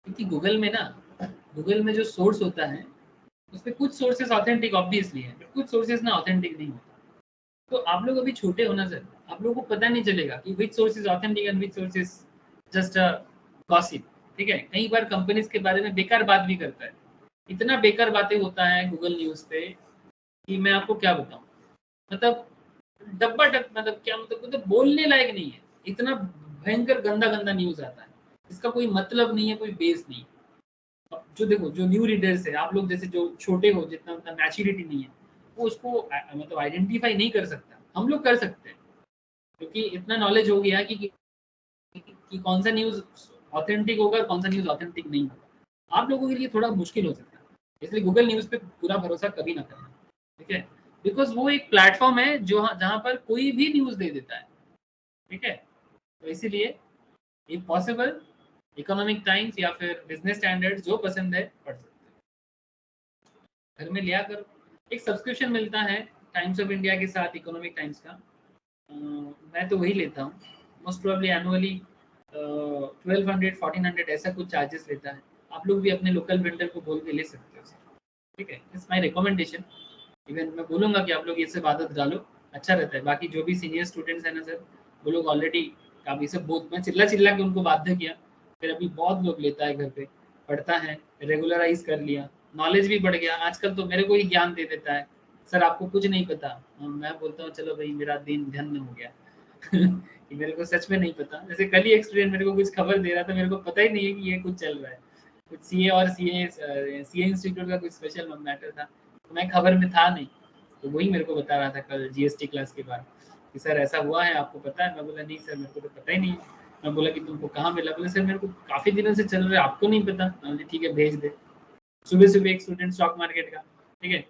[SPEAKER 1] क्योंकि गूगल में जो सोर्स होता है उसमें कुछ सोर्सेस ऑथेंटिक ऑब्वियसली है, बट कुछ सोर्सेस ना ऑथेंटिक नहीं होता। तो आप लोग अभी छोटे हो ना सर, आप लोगों को पता नहीं चलेगा कि which source is authentic and which source is just a gossip, ठीक है। कई बार कंपनीज के बारे में बेकार बात भी करता है, इतना बेकार बातें होता है गूगल न्यूज़ पे कि मैं आपको क्या बताऊं, मतलब डब्बा डब, मतलब क्या मतलब बोलने लायक नहीं है, इतना भयंकर गंदा गंदा न्यूज़ आता है, इसका कोई मतलब नहीं है, कोई बेस नहीं। अब जो देखो जो न्यू रीडर्स है, आप लोग जैसे जो छोटे हो, जितना उनका मैच्योरिटी नहीं है, वो उसको मतलब आइडेंटिफाई नहीं कर सकता। हम लोग कर सकते हैं, क्योंकि इतना नॉलेज हो गया कि कौन सा न्यूज़ ऑथेंटिक होगा और कौन सा न्यूज़ ऑथेंटिक नहीं होगा। आप लोगों के लिए थोड़ा मुश्किल हो सकता है, इसलिए गूगल न्यूज़ पे पूरा भरोसा कभी ना करना, ठीक है? बिकॉज वो एक प्लेटफॉर्म है जो जहाँ पर कोई भी न्यूज़ दे देता है, ठीक है? तो इसीलिए इफ पॉसिबल इकोनॉमिक टाइम्स या फिर बिजनेस स्टैंडर्ड जो पसंद है पढ़ सकते हैं। घर में लिया करो, एक सब्सक्रिप्शन मिलता है टाइम्स ऑफ इंडिया के साथ, इकोनॉमिक टाइम्स का। मैं तो वही लेता हूँ, मोस्ट प्रोबेबली एनुअली 1200 1400 ऐसा कुछ चार्जेस लेता है। आप लोग भी अपने लोकल वेंडर को बोल के ले सकते हो सर, ठीक है? It's my recommendation. इवन मैं बोलूँगा कि आप लोग ये सब आदत डालो, अच्छा रहता है। बाकी जो भी सीनियर स्टूडेंट्स हैं ना सर, वो लोग ऑलरेडी काफ़ी सब बहुत, मैं चिल्ला चिल्ला के उनको बाध्य किया, फिर अभी बहुत लोग लेता है, घर पे पढ़ता है, रेगुलराइज कर लिया, नॉलेज भी बढ़ गया। आजकल तो मेरे को ही ज्ञान दे देता है, सर आपको कुछ नहीं पता। मैं बोलता हूँ चलो भाई मेरा दिन धन्य हो गया कि मेरे को सच में नहीं पता। जैसे कल ही एक स्टूडेंट मेरे को कुछ खबर दे रहा था, मेरे को पता ही नहीं है कि ये कुछ चल रहा है, कुछ सीए और सीए इंस्टीट्यूट का कुछ स्पेशल मैटर था, तो मैं खबर में था नहीं। तो वही मेरे को बता रहा था कल जीएसटी क्लास के बाद कि सर ऐसा हुआ है, आपको पता है? मैं बोला नहीं सर, मेरे को तो पता ही नहीं। मैं बोला कि तुमको कहाँ मिला? बोले सर मेरे को काफ़ी दिनों से चल रहा है, आपको नहीं पता? मैंने ठीक है भेज दे। सुबह सुबह एक स्टूडेंट स्टॉक मार्केट का, ठीक है,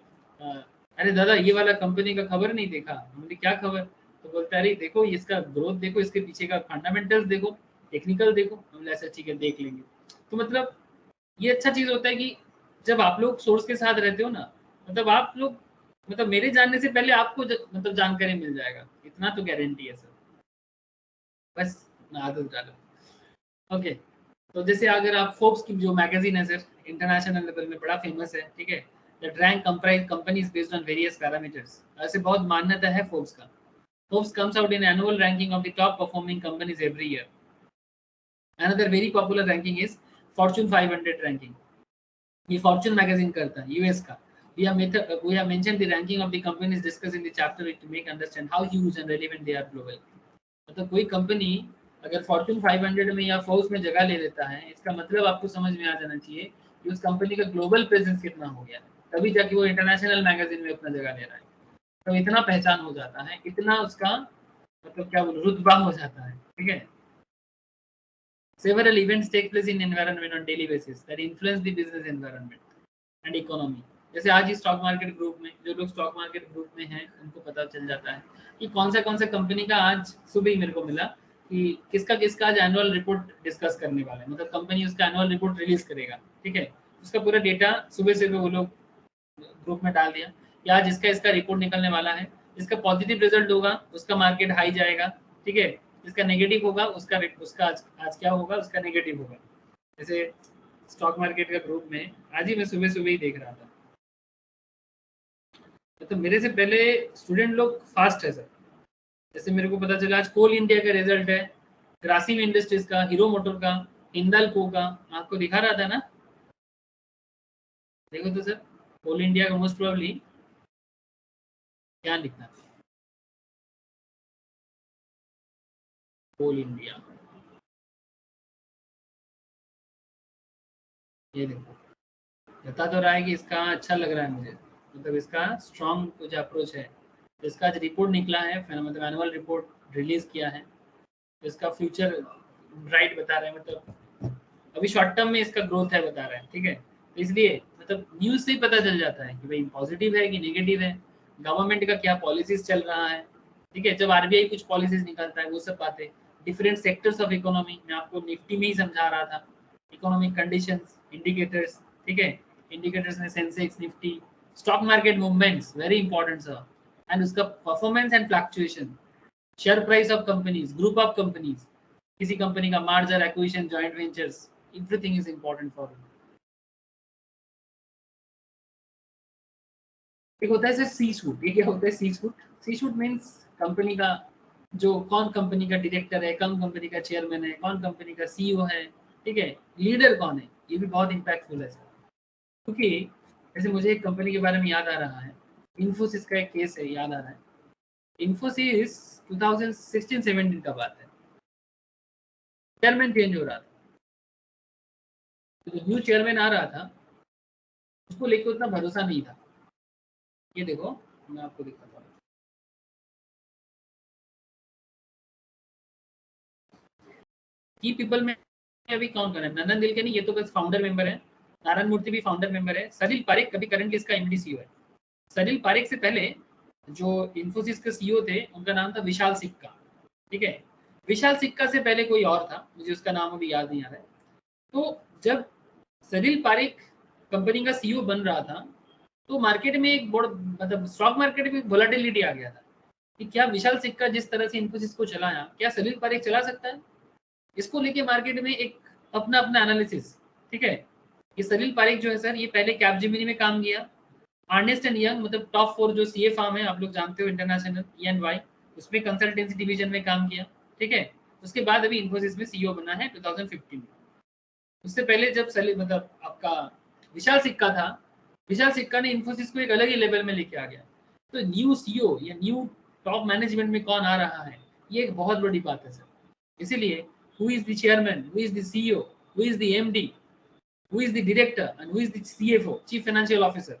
[SPEAKER 1] अरे दादा ये वाला कंपनी का खबर नहीं देखा? हमने क्या खबर? तो बोलता है अरे देखो इसका ग्रोथ देखो, इसके पीछे का फंडामेंटल्स देखो, टेक्निकल देखो। हमने ऐसा ठीक है देख लेंगे। तो मतलब ये अच्छा चीज होता है कि जब आप लोग सोर्स के साथ रहते हो ना, मतलब आप लोग, मतलब मेरे जानने से पहले आपको मतलब जानकारी मिल जाएगा, इतना तो गारंटी है सर। बस अपना आदत डालो। ओके, तो जैसे अगर आप फोर्ब्स की जो मैगजीन है सर, इंटरनेशनल लेवल में बड़ा फेमस है, ठीक है? That rank comprise companies based on various parameters. ऐसे बहुत मान्यता है फोर्ब्स का। Forbes comes out in annual ranking of the top performing companies every year. Another very popular ranking is Fortune 500 ranking. ये फॉर्च्यून मैगजीन करता है, US का। We have mentioned the ranking of the companies discussed in the chapter to make understand how huge and relevant they are globally. मतलब कोई company अगर Fortune 500 में या Forbes में जगह ले लेता है, इसका मतलब आपको समझ में आ जाना चाहिए कि उस कंपनी का ग्लोबल प्रेजेंस कितना हो गया है, तभी जाके वो इंटरनेशनल मैगजीन में अपना जगह ले रहा है। तो इतना पहचान हो जाता है, इतना उसका मतलब क्या बोलूं, रुतबा हो जाता है, ठीक है? Several events take place in environment on daily basis that influence the business environment and economy. जैसे आज ही स्टॉक मार्केट ग्रुप में, जो लोग स्टॉक मार्केट ग्रुप में हैं उनको पता चल जाता है कि कौन सा कंपनी का, आज सुबह ही मेरे को मिला कि किसका आज एनुअल रिपोर्ट डिस्कस करने वाला है, मतलब कंपनी उसका एनुअल रिपोर्ट रिलीज करेगा, ठीक है? उसका पूरा डेटा सुबह से वो लोग ग्रुप में डाल दिया कि आज इसका रिपोर्ट निकलने वाला है। इसका पॉजिटिव रिजल्ट होगा उसका मार्केट हाई जाएगा, ठीक है? इसका नेगेटिव होगा उसका आज क्या होगा, उसका नेगेटिव होगा। जैसे स्टॉक मार्केट का ग्रुप में आज ही मैं सुबह सुबह ही देख रहा था, तो मेरे से पहले स्टूडेंट लोग फास्ट है सर। जैसे मेरे को पता चला आज कोल इंडिया का रिजल्ट है, ग्रासिम इंडस्ट्रीज का, हीरो मोटर का, हिंदाल्को का, आपको दिखा रहा था ना? देखो तो सर, कोल इंडिया का मोस्ट प्रोबेबली क्या लिखना था, कोल इंडिया, ये देखो बता तो रहा है कि इसका अच्छा लग रहा है मुझे, मतलब इसका स्ट्रॉन्ग कुछ अप्रोच है। इसका आज रिपोर्ट निकला है, मतलब एनुअल रिपोर्ट रिलीज किया है, इसका फ्यूचर ब्राइट बता रहे हैं, मतलब अभी शॉर्ट टर्म में इसका ग्रोथ है बता रहे हैं, ठीक है? तो इसलिए मतलब न्यूज़ से ही पता चल जाता है कि भाई पॉजिटिव है कि नेगेटिव है, गवर्नमेंट का क्या पॉलिसीज चल रहा है, ठीक है? जब आरबीआई कुछ पॉलिसीज निकालता है वो सब बातें, डिफरेंट सेक्टर्स ऑफ इकोनॉमी, मैं आपको निफ्टी में ही समझा रहा था, इकोनॉमिक कंडीशंस, इंडिकेटर्स, ठीक है? इंडिकेटर्स में Sensex, Nifty, stock market movements very important sir, and उसका performance and fluctuation, share price of companies, group of companies, किसी कंपनी का merger, acquisition, joint ventures, everything is important for. एक होता है sir सी suit. ये क्या होता है सी सूट? सी सूट मीन्स कंपनी का जो, कौन कंपनी का डायरेक्टर है, कौन कंपनी का चेयरमैन है, कौन कंपनी का सीईओ है, ठीक है? लीडर कौन है, ये भी बहुत इम्पैक्टफुल है सर। क्योंकि जैसे मुझे एक कंपनी के बारे में याद आ रहा है, इन्फोसिस का एक केस है, याद आ रहा है। इन्फोसिस 2016-17 का बात है, चेयरमैन चेंज हो रहा था, तो जो न्यू चेयरमैन आ रहा था उसको लेके उतना भरोसा नहीं था। ये देखो मैं आपको दिखाता हूँ। की पीपल में अभी कौन कौन है? नंदन दिलकनी, ये तो बस फाउंडर मेंबर है। नारायण मूर्ति भी फाउंडर मेंबर है। सलिल पारेख अभी करंटली इसका एमडी सीईओ है। सलिल पारेख से पहले जो इन्फोसिस के सीईओ थे उनका नाम था विशाल सिक्का। ठीक है, विशाल सिक्का से पहले कोई और था, मुझे उसका नाम अभी याद नहीं आ रहा है। तो जब सलिल पारेख कंपनी का सीईओ बन रहा था तो मार्केट में एक बड़ा मतलब स्टॉक मार्केट में वोलेटिलिटी आ गया था कि क्या विशाल सिक्का जिस तरह से इन्फोसिस को चलाया, क्या सलिल पारेख चला सकता है? इसको लेके मार्केट में एक अपना अपना एनालिसिस। ठीक है, ये सलिल पारेख जो है सर, ये पहले कैपजेमिनी में काम किया, अर्नेस्ट एंड यंग मतलब टॉप 4 जो सीए फर्म है आप लोग जानते हो, इंटरनेशनल EY, उसमें कंसल्टेंसी डिवीजन में काम किया। ठीक है, उसके बाद अभी इन्फोसिस में सीईओ बना है 2015 में। उससे पहले जब सलिल मतलब आपका विशाल सिक्का था, विशाल सिक्का ने इन्फोसिस को एक अलग ही लेवल में लेके आ गया। तो न्यू सीईओ या न्यू टॉप मैनेजमेंट में कौन आ रहा है, ये एक बहुत बड़ी बात है सर। इसीलिए who is the chairman, who is the CEO, who is the MD, who is the director and who is the CFO, chief financial officer,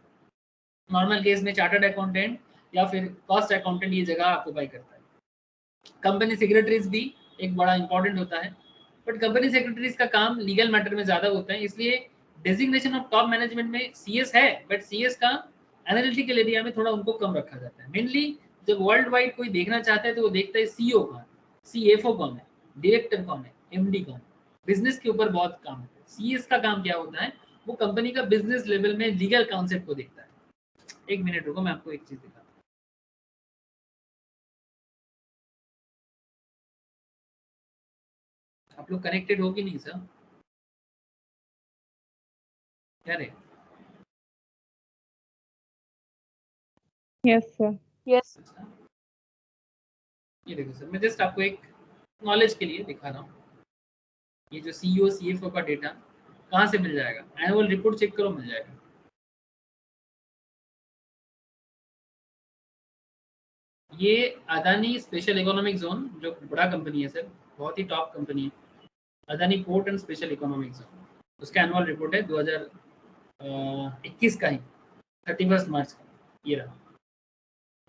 [SPEAKER 1] normal case में चार्टर्ड अकाउंटेंट या फिर कॉस्ट अकाउंटेंट ये जगह occupy करता है। Company secretaries भी एक बड़ा इंपॉर्टेंट होता है, बट कंपनी सेक्रेटरीज का काम लीगल मैटर में ज्यादा होता है, इसलिए डेजिग्नेशन ऑफ टॉप मैनेजमेंट में CS है, बट CS का एनालिटिकल एरिया में थोड़ा उनको कम रखा जाता है। मेनली जब वर्ल्ड वाइड कोई देखना चाहता है तो वो देखता है CEO कौन है, CFO कौन है, डायरेक्टर कौन है, MD कौन है। बिजनेस के ऊपर बहुत काम है। CS का काम क्या होता है, वो कंपनी का बिजनेस लेवल में लीगल कॉन्सेप्ट को देखता है। एक मिनट रुको, मैं आपको एक चीज दिखाता हूँ। आप लोग कनेक्टेड हो कि नहीं सर? क्या रे?
[SPEAKER 4] Yes, sir.
[SPEAKER 2] यस।
[SPEAKER 1] ये देखो सर, मैं जस्ट आपको एक नॉलेज के लिए दिखा रहा हूँ। ये जो CEO CFO का डेटा कहाँ से मिल जाएगा? एनुअल रिपोर्ट चेक करो, मिल जाएगा। ये अदानी स्पेशल इकोनॉमिक जोन जो बड़ा कंपनी है सर, बहुत ही टॉप कंपनी है, Adani port and special economic zone, उसका एनुअल रिपोर्ट है 2021 का ही, 31 मार्च का। ये रहा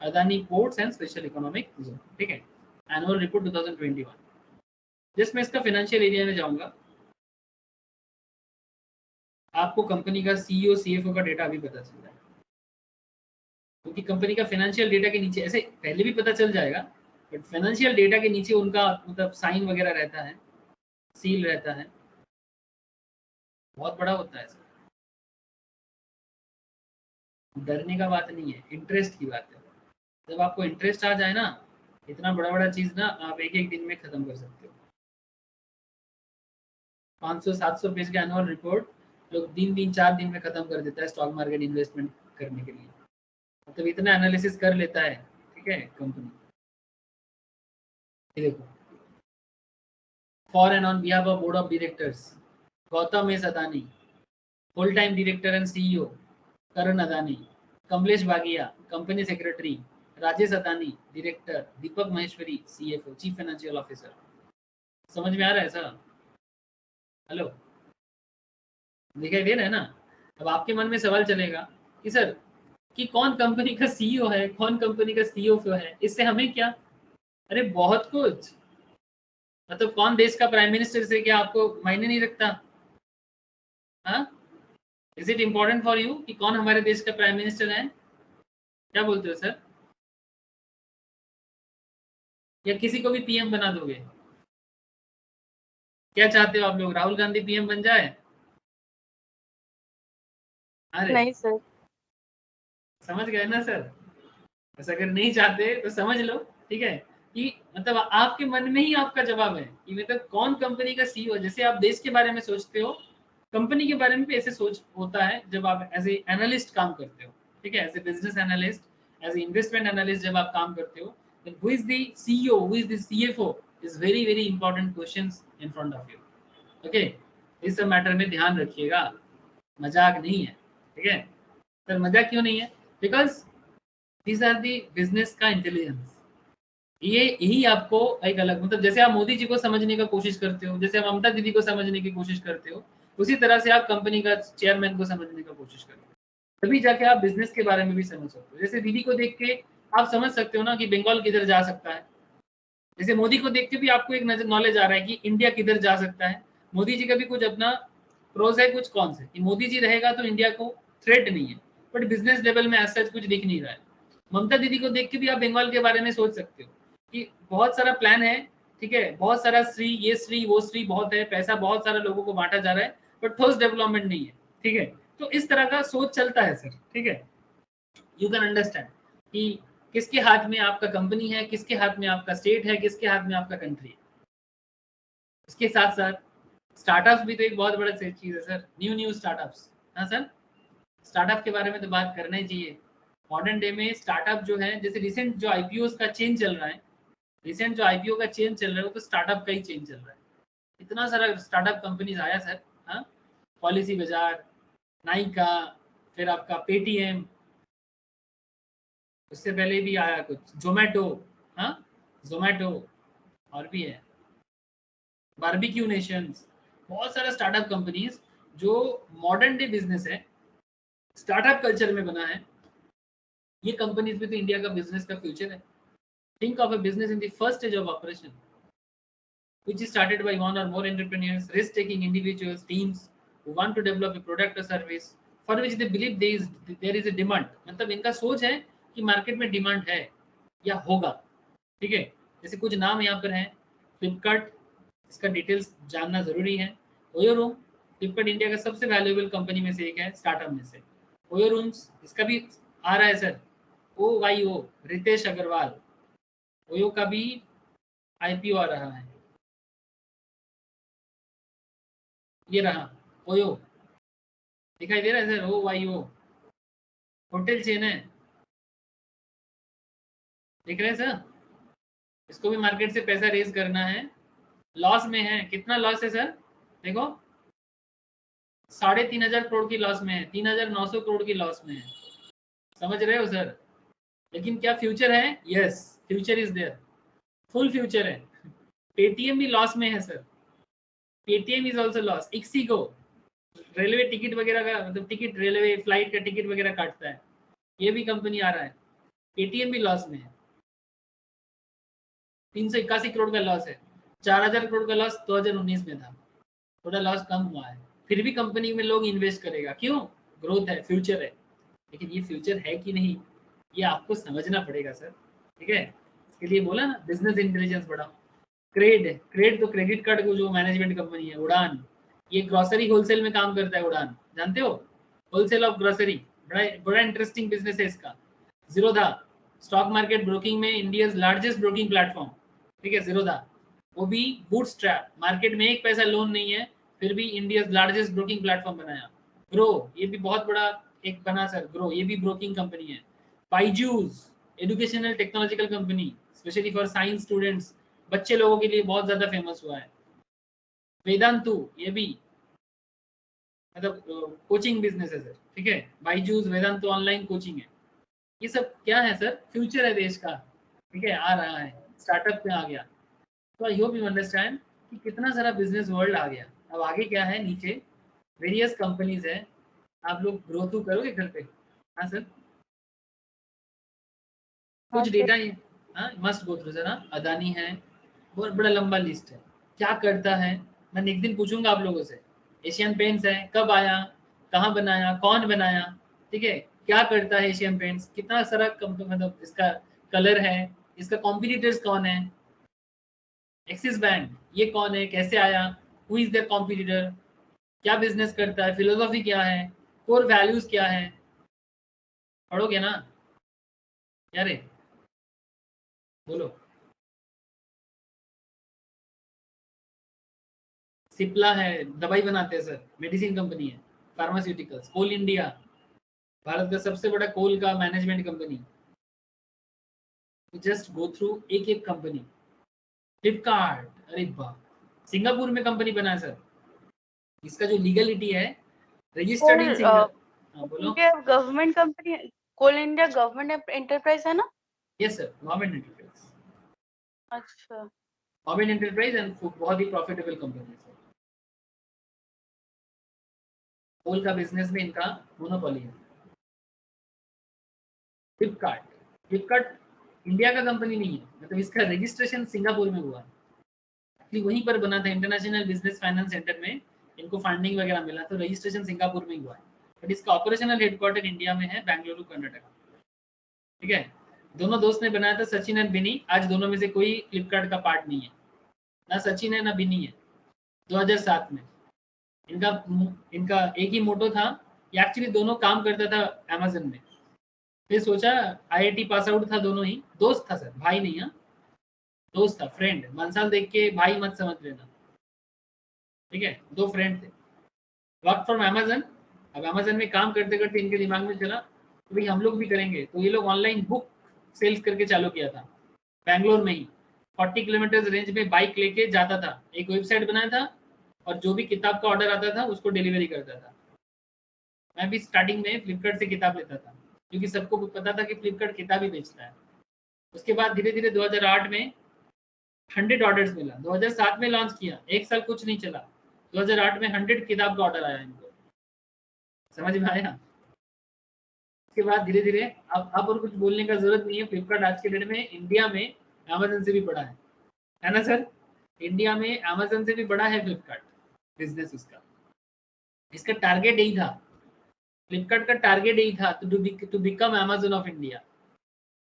[SPEAKER 1] Adani ports and special economic zone. ठीक है, एनुअल रिपोर्ट 2021। जस्ट मैं इसका फाइनेंशियल एरिया में जाऊंगा, आपको कंपनी का CEO CFO का डेटा अभी पता चल जाएगा, क्योंकि कंपनी का फाइनेंशियल डेटा के नीचे ऐसे पहले भी पता चल जाएगा, बट फाइनेंशियल डेटा के नीचे उनका मतलब साइन वगैरह रहता है, सील रहता है, बहुत बड़ा होता है सर। डरने का बात नहीं है, इंटरेस्ट की बात है। जब आपको इंटरेस्ट आ जाए ना, इतना बड़ा बड़ा चीज ना आप एक एक दिन में खत्म कर सकते हो। 500-700 पेज का एनुअल रिपोर्ट लोग 3-4 दिन में खत्म कर देता है स्टॉक मार्केट इन्वेस्टमेंट करने के लिए, मतलब इतना एनालिसिस कर लेता है। ठीक है, कंपनी देखो, for and on behalf of board of directors Gautam S Adani, full time director and CEO Karan Adani, Kamlesh Bagia company secretary, Rajesh Adani director, Deepak Maheshwari CFO chief financial officer. समझ में आ रहा है सर? हेलो, दिखाई दे रहा है ना? अब आपके मन में सवाल चलेगा कि सर कि कौन कंपनी का CEO है, कौन कंपनी का CFO है, इससे हमें क्या? अरे बहुत कुछ, मतलब कौन देश का प्राइम मिनिस्टर से क्या आपको मायने नहीं रखता? हाँ, is it important for you कि कौन हमारे देश का प्राइम मिनिस्टर है? क्या बोलते हो सर? या किसी को भी PM बना दोगे? क्या चाहते हो आप लोग, राहुल गांधी PM बन जाए? अरे
[SPEAKER 2] नहीं सर।
[SPEAKER 1] समझ गए ना सर? बस अगर नहीं चाहते तो समझ लो, ठीक है, कि मतलब आपके मन में ही आपका जवाब है कि मतलब कौन कंपनी का CEO। जैसे आप देश के बारे में सोचते हो, कंपनी के बारे में भी ऐसे सोच होता है जब आप एज ए एनालिस्ट काम करते हो। ठीक है, as a business analyst, as a investment analyst जब आप काम करते हो, then who is the CEO, who is the CFO is very very important questions in front of you. Okay, इस सब मैटर में ध्यान रखिएगा, मजाक नहीं है। ठीक है सर, मजाक क्यों नहीं है? Because these are the business का इंटेलिजेंस। ये यही आपको एक अलग मतलब जैसे आप मोदी जी को समझने का कोशिश करते हो, जैसे आप ममता दीदी को समझने की कोशिश करते हो, उसी तरह से आप कंपनी का चेयरमैन को समझने का कोशिश करें, तभी जाके आप बिजनेस के बारे में भी समझ सकते हो। जैसे दीदी को देख के आप समझ सकते हो ना कि बंगाल किधर जा सकता है, जैसे मोदी को देख के भी आपको एक नॉलेज आ रहा है कि इंडिया किधर जा सकता है। मोदी जी का भी कुछ अपना प्रोज है, कुछ कॉन्स है कि मोदी जी रहेगा तो इंडिया को थ्रेट नहीं है, बट बिजनेस लेवल में ऐसा कुछ दिख नहीं रहा है। ममता दीदी को देख के भी आप बंगाल के बारे में सोच सकते हो कि बहुत सारा प्लान है, ठीक है, बहुत सारा श्री वो श्री बहुत है, पैसा बहुत सारा लोगों को बांटा जा रहा है, बट ठोस डेवलपमेंट नहीं है, ठीक है। तो इस तरह का सोच चलता है सर, ठीक है। यू कैन अंडरस्टैंड कि किसके हाथ में आपका कंपनी है, किसके हाथ में आपका स्टेट है, किसके हाथ में आपका कंट्री है। इसके साथ साथ स्टार्टअप्स भी तो एक बहुत बड़ा चीज है सर, न्यू स्टार्टअप्स। हाँ सर, स्टार्टअप के बारे में तो बात करना ही चाहिए। मॉडर्न डे में स्टार्टअप जो है, जैसे रिसेंट जो आईपीओ का चेंज चल रहा है, रिसेंट जो आईपीओ का चेंज चल रहा है वो तो स्टार्टअप का ही चेंज चल रहा है। इतना सारा स्टार्टअप कंपनीज आया सर। हाँ, पॉलिसी बाजार, नाइका, फिर आपका पेटीएम, उससे पहले भी आया कुछ जोमेटो। हाँ, जोमेटो, और भी है बारबेक्यू नेशंस, बहुत सारा स्टार्टअप कंपनीज जो मॉडर्न डे बिजनेस है, स्टार्टअप कल्चर में बना है। ये कंपनीज में तो इंडिया का बिजनेस का फ्यूचर है। Think of a business in the first stage of operation which is started by one or more entrepreneurs, risk-taking individuals, teams who want to develop a product or service for which they believe there is a demand। मतलब इनका सोच है कि market में demand है या होगा, ठीक है। जैसे कुछ नाम यहाँ पर हैं, फ्लिपकार्ट, इसका डिटेल्स जानना जरूरी है। ओयो रूम, फ्लिपकार्ट इंडिया का सबसे वैल्यूएबल कंपनी में से एक है, स्टार्टअप में से। ओयो रूम्स, इसका भी आ रहा है sir, OYO, Ritesh Agarwal, OYO का भी आईपीओ आ रहा है। ये रहा ओयो, दिखाई दे रहा है सर, OYO, होटल चेन है, देख रहे हैं सर। इसको भी मार्केट से पैसा रेज करना है, लॉस में है। कितना लॉस है सर, देखो 3,500 करोड़ की लॉस में है, 3,900 करोड़ की लॉस में है, समझ रहे हो सर। लेकिन क्या फ्यूचर है? Yes, future is there, full future है। पेटीएम भी लॉस में है sir, Paytm is also loss. Ixigo, railway ticket वगैरह का, मतलब टिकट, रेलवे फ्लाइट का टिकट वगैरह काटता है, ये भी कंपनी आ रहा है, पेटीएम भी लॉस में है। 381 करोड़ का लॉस है, 4,000 करोड़ का लॉस 2019 में था, थोड़ा लॉस कम हुआ है, फिर भी कंपनी में लोग इन्वेस्ट करेगा, क्यों? ग्रोथ है, फ्यूचर है। लेकिन ये फ्यूचर है कि नहीं, ये आपको समझना पड़ेगा सर, ठीक है। इसके लिए बोला ना, बिजनेस इंटेलिजेंस बढ़ाओ। क्रेड है, क्रेड तो क्रेडिट कार्ड को जो मैनेजमेंट कंपनी है। उड़ान, ये ग्रोसरी होलसेल में काम करता है, उड़ान जानते हो, होलसेल ऑफ ग्रोसरी, बड़ा बड़ा इंटरेस्टिंग बिजनेस है इसका। जीरोधा, स्टॉक मार्केट ब्रोकिंग में इंडिया लार्जेस्ट ब्रोकिंग प्लेटफॉर्म, ठीक है, जीरोधा। वो भी बूटस्ट्रैप, मार्केट में एक पैसा लोन नहीं है, फिर भी इंडिया लार्जेस्ट ब्रोकिंग प्लेटफॉर्म बनाया। ग्रो, ये भी बहुत बड़ा एक बना सर, ग्रो ये भी ब्रोकिंग कंपनी है। Byju's, educational technological company, specially for science students, बच्चे लोगों के लिए बहुत ज्यादा फेमस हुआ है। वेदांतु, ये भी मतलब कोचिंग बिजनेस है सर, ठीक है। बाइजूस, वेदांतु ऑनलाइन कोचिंग है। ये सब क्या है सर, फ्यूचर है देश का, ठीक है, आ रहा है, स्टार्टअप में आ गया। तो आई होप यू अंडरस्टैंड कि कितना सारा बिजनेस वर्ल्ड आ गया। अब आगे क्या है, नीचे वेरियस कंपनीज है, आप लोग ग्रोथ करोगे घर पे। हाँ सर, कुछ डेटा ही, हाँ मस्ट गो थ्रू सर। हाँ, अदानी है, बहुत बड़ा लंबा लिस्ट है, क्या करता है, मैं नेक्स्ट दिन पूछूंगा आप लोगों से। एशियन पेंट्स है, कब आया, कहाँ बनाया, कौन बनाया, ठीक है, क्या करता है एशियन पेंट्स, कितना सारा मतलब इसका कलर है, इसका कॉम्पिटिटर्स कौन है। एक्सिस बैंक, ये कौन है, कैसे आया, हु इज देयर कॉम्पिटिटर, क्या बिजनेस करता है, फिलोसॉफी क्या है, कोर वैल्यूज क्या है, पढ़ोगे ना क्या रे, बोलो। सिप्ला है, दवाई बनाते हैं सर, मेडिसिन कंपनी है, फार्मास्यूटिकल्स। कोल इंडिया, भारत का सबसे बड़ा कोल का management company. Just go through एक एक कंपनी। फ्लिपकार्ट, अरे वाह, सिंगापुर में कंपनी बना है सर, इसका जो लीगलिटी है, रजिस्टर्ड इन सिंगापुर। हाँ बोलो।
[SPEAKER 2] इंडिया गवर्नमेंट कंपनी, कोल इंडिया गवर्नमेंट एंटरप्राइज है ना?
[SPEAKER 1] यस सर, गवर्नमेंट एंटरप्राइज,
[SPEAKER 2] अच्छा,
[SPEAKER 1] गवर्नमेंट एंटरप्राइज एंड बहुत ही प्रॉफिटेबल कंपनी है सर। होल का बिजनेस में इनका मोनोपोली है। फ्लिपकार्ट इंडिया का कंपनी नहीं है, मतलब इसका रजिस्ट्रेशन सिंगापुर में हुआ, एक्चुअली वहीं पर बना था, इंटरनेशनल बिजनेस फाइनेंस सेंटर में इनको फंडिंग वगैरह मिला, तो रजिस्ट्रेशन सिंगापुर में ही हुआ है, बट इसका ऑपरेशनल हेडक्वार्टर इंडिया में है, बेंगलुरु कर्नाटका। ठीक है, दोनों दोस्त ने बनाया था, सचिन एंड बिनी। आज दोनों में से कोई फ्लिपकार्ट का पार्ट नहीं है, ना सचिन है ना बिनी है। 2007 में इनका एक ही मोटो था, ये एक्चुअली दोनों काम करता था अमेजन में। फिर सोचा, आईआईटी पास आउट था दोनों ही, दोस्त था सर, भाई नहीं, हाँ दोस्त था, फ्रेंड। मंसाल देख के भाई मत समझ लेना, ठीक है, दो फ्रेंड थे, वर्क फ्रॉम अमेजन। अब अमेजन में काम करते करते इनके दिमाग में चला तो भाई हम लोग भी करेंगे, तो ये लोग ऑनलाइन बुक सेल्स करके चालू किया था बैंगलोर में ही। 40 किलोमीटर रेंज में बाइक लेके जाता था, एक वेबसाइट बनाया था, और जो भी किताब का ऑर्डर आता था उसको डिलीवरी करता था। मैं भी स्टार्टिंग में फ्लिपकार्ट से किताब लेता था, क्योंकि सबको पता था कि फ्लिपकार्ट किताब ही बेचता है। उसके बाद धीरे धीरे 2008 में 100 ऑर्डर्स मिला, 2007 में लॉन्च किया, एक साल कुछ नहीं चला, 2008 में 100 किताब का ऑर्डर आया इनको, समझ में आया। उसके बाद धीरे धीरे अब और कुछ बोलने का जरूरत नहीं है, फ्लिपकार्ट आज के डेट में इंडिया में अमेजन से भी बड़ा है ना सर? इंडिया में अमेजन से भी बड़ा है फ्लिपकार्ट बिजनेस उसका। इसका टारगेट यही था, फ्लिपकार्ट का टारगेट यही था, to become Amazon of India.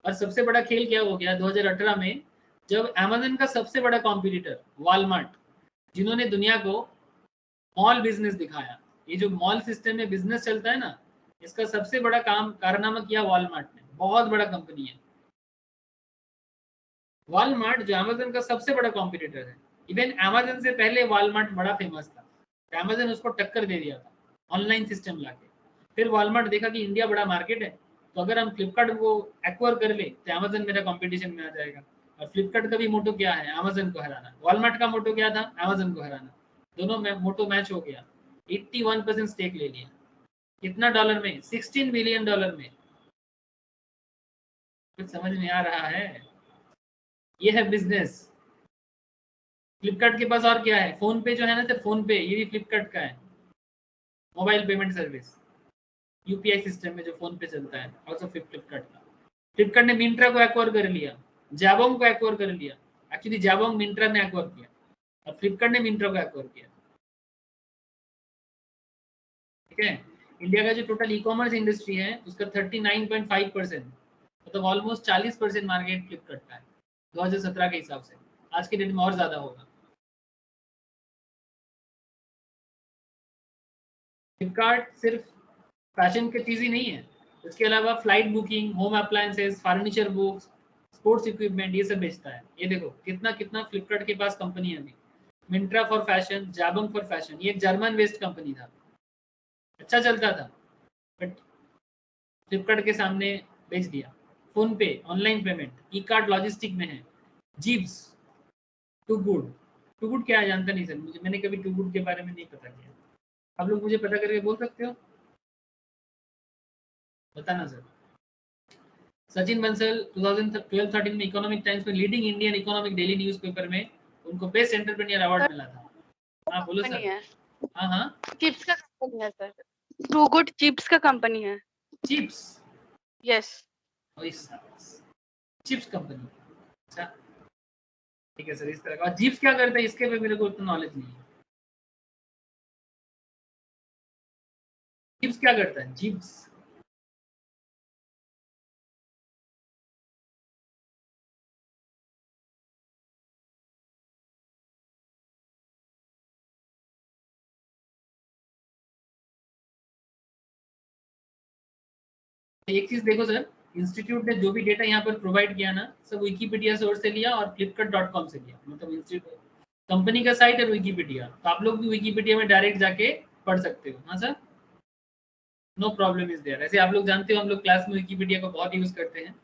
[SPEAKER 1] और सबसे बड़ा खेल क्या हो गया 2018 में, जब अमेजन का सबसे बड़ा कॉम्पिटिटर वॉलमार्ट, जिन्होंने दुनिया को मॉल बिजनेस दिखाया, ये जो मॉल सिस्टम में बिजनेस चलता है ना, इसका सबसे बड़ा कारनामा किया वॉलमार्ट ने। बहुत बड़ा कंपनी है वॉलमार्ट, जो अमेजन का सबसे बड़ा कॉम्पिटिटर है। इवन अमेजन से पहले वॉलमार्ट बड़ा फेमस था, अमेजन उसको टक्कर दे दिया था ऑनलाइन सिस्टम लाके। फिर वॉलमार्ट देखा कि इंडिया बड़ा मार्केट है, तो अगर हम फ्लिपकार्ट को एक्वायर कर ले तो अमेजन मेरा कंपटीशन में आ जाएगा। और फ्लिपकार्ट का भी मोटो क्या है? अमेजन को हराना। वॉलमार्ट का मोटो क्या था? अमेजन को हराना। दोनों में मोटो मैच हो गया, 81% स्टेक ले लिया। कितना डॉलर में? 16 बिलियन डॉलर में। कुछ समझ में आ रहा है? ये है बिजनेस। फ्लिपकार्ट के पास और क्या है? फोन पे जो है ना सर, फोन पे ये भी फ्लिपकार्ट का है, mobile payment service, UPI system में जो फोन पे चलता है, ऑल्सो फ्लिपकार्ट का। फ्लिपकार्ट ने मिंत्रा को एक्वायर कर लिया, जाबोंग को एक्वायर कर लिया। एक्चुअली जाबोंग मिंत्रा ने एक्वायर किया और फ्लिपकार्ट ने मिंत्रा को एक्वायर किया। ठीक है, इंडिया का जो टोटल ई कॉमर्स इंडस्ट्री है उसका 39.5%, मतलब ऑलमोस्ट 40% मार्केट फ्लिपकार्ट का है 2017 के हिसाब से। आज के डेट में और ज्यादा होगा। फ्लिपकार्ट सिर्फ फैशन की चीज ही नहीं है, इसके अलावा flight booking, home appliances, furniture, books, sports equipment, ये सब बेचता है। ये देखो कितना कितना फ्लिपकार्ट के पास कंपनी है अभी। Myntra for fashion, Jabong for fashion, ये एक जर्मन बेस्ड कंपनी था, अच्छा चलता था, बट फ्लिपकार्ट के सामने बेच दिया। फोन पे ऑनलाइन पेमेंट, ई कार्ड लॉजिस्टिक में है, जीप्स, टू गुड क्या है जानता नहीं सर, मुझे, मैंने कभी टू गुड के बारे में नहीं पता किया। आप लोग मुझे पता करके बोल सकते हो, बताना सर। सचिन बंसल 2012-13 में इकोनॉमिक टाइम्स में leading Indian economic daily newspaper में उनको बेस्ट एंटरप्रेन्योर अवार्ड मिला था। हाँ बोलो सर। हाँ हाँ,
[SPEAKER 2] चिप्स का कंपनी है सर, टू गुड चिप्स का कंपनी है।
[SPEAKER 1] Chips,
[SPEAKER 2] yes.
[SPEAKER 1] चिप्स कंपनी, अच्छा ठीक है सर, इस तरह का। और जीप्स क्या करता है इसके पे मेरे को उतना नॉलेज नहीं है। जीप्स क्या करता है? जीप्स एक चीज देखो सर, इंस्टीट्यूट ने जो भी डेटा यहाँ पर प्रोवाइड किया ना, सब विकीपीडिया सोर्स से लिया और flipkart.com से लिया, मतलब इंस्टीट्यूट कंपनी का साइट है विकीपीडिया, तो आप लोग भी विकीपीडिया में डायरेक्ट जाके पढ़ सकते हो। हाँ sir, no problem is there. ऐसे आप लोग जानते हो हम लोग क्लास में विकीपीडिया को बहुत यूज करते हैं,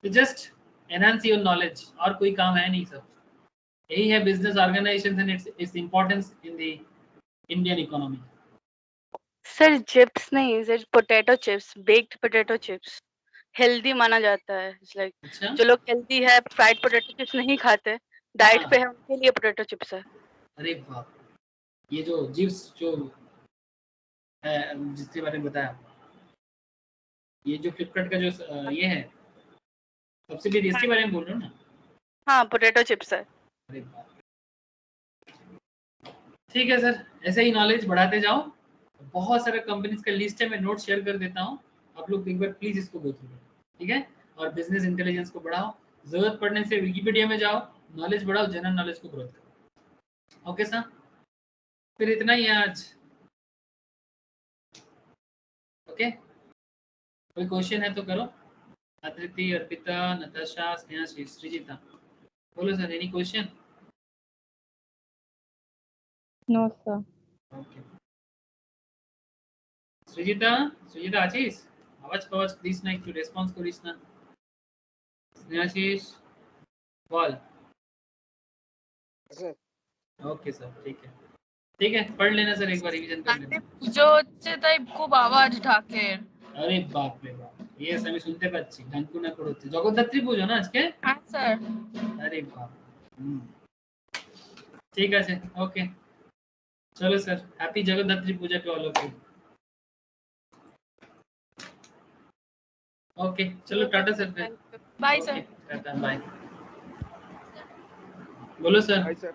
[SPEAKER 1] तो जस्ट एनहांस योर नॉलेज, और कोई काम है नहीं सब। यही है business organization and its importance in the Indian economy.
[SPEAKER 2] Sir chips नहीं sir, potato chips, baked potato chips healthy माना जाता है। लाइक
[SPEAKER 1] अच्छा,
[SPEAKER 2] जो लोग हेल्दी है, फ्राइड पोटैटो चिप्स नहीं खाते, डाइट
[SPEAKER 1] हाँ,
[SPEAKER 2] पे है, उनके लिए पोटैटो चिप्स है।
[SPEAKER 1] अरे बाप, ये जो जीप्स जो जिसके बारे में बताया, ये जो फ्लिपकार्ट का जो ये है सब्सिडी, इसके बारे में बोल रहे हो ना?
[SPEAKER 2] हाँ पोटैटो चिप्स है।
[SPEAKER 1] अरे बाप रे। ठीक है सर, ऐसे ही नॉलेज बढ़ाते जाओ। बहुत सारे कंपनीज का लिस्ट है, मैं नोट शेयर कर देता हूँ, आप लोग एक बार प्लीज इसको गो थ्रू करो, ठीक है? और बिजनेस इंटेलिजेंस को बढ़ाओ, जरूरत पड़ने से विकिपीडिया में जाओ, नॉलेज बढ़ाओ, जनरल नॉलेज को ग्रोथ करो। ओके सर, फिर इतना ही है आज। ओके, कोई क्वेश्चन है तो करो। अदिति, अर्पिता, नताशा, स्नेहा, श्रीजिता, बोलो sir, any question?
[SPEAKER 4] No, sir.
[SPEAKER 1] Okay, Srijita, Srijita Ashish, आवाज कवाज प्लीज ना, একটু রেসপন্স করিস না। স্নেহাশিস বল।
[SPEAKER 5] सर
[SPEAKER 1] ओके सर, ठीक है, पढ़ लेना सर, एक बार रिवीजन कर लेना।
[SPEAKER 6] পুজো হচ্ছে তাই খুব আওয়াজ ঢাকের।
[SPEAKER 1] আরে বাপ রে বাপ, ইয়েস আমি শুনতে পাচ্ছি, ঢাঙ্কু না করে হচ্ছে। জগদ্ধাত্রী পুজো না আজকে?
[SPEAKER 6] হ্যাঁ স্যার।
[SPEAKER 1] আরে বাপ, ঠিক আছে, ওকে चलो sir, happy Jagannathi puja to all of you. Okay चलो, टाटा सर फिर।
[SPEAKER 6] Bye
[SPEAKER 1] okay
[SPEAKER 6] sir.
[SPEAKER 1] Tata, bye. बोलो सर।
[SPEAKER 5] Hi sir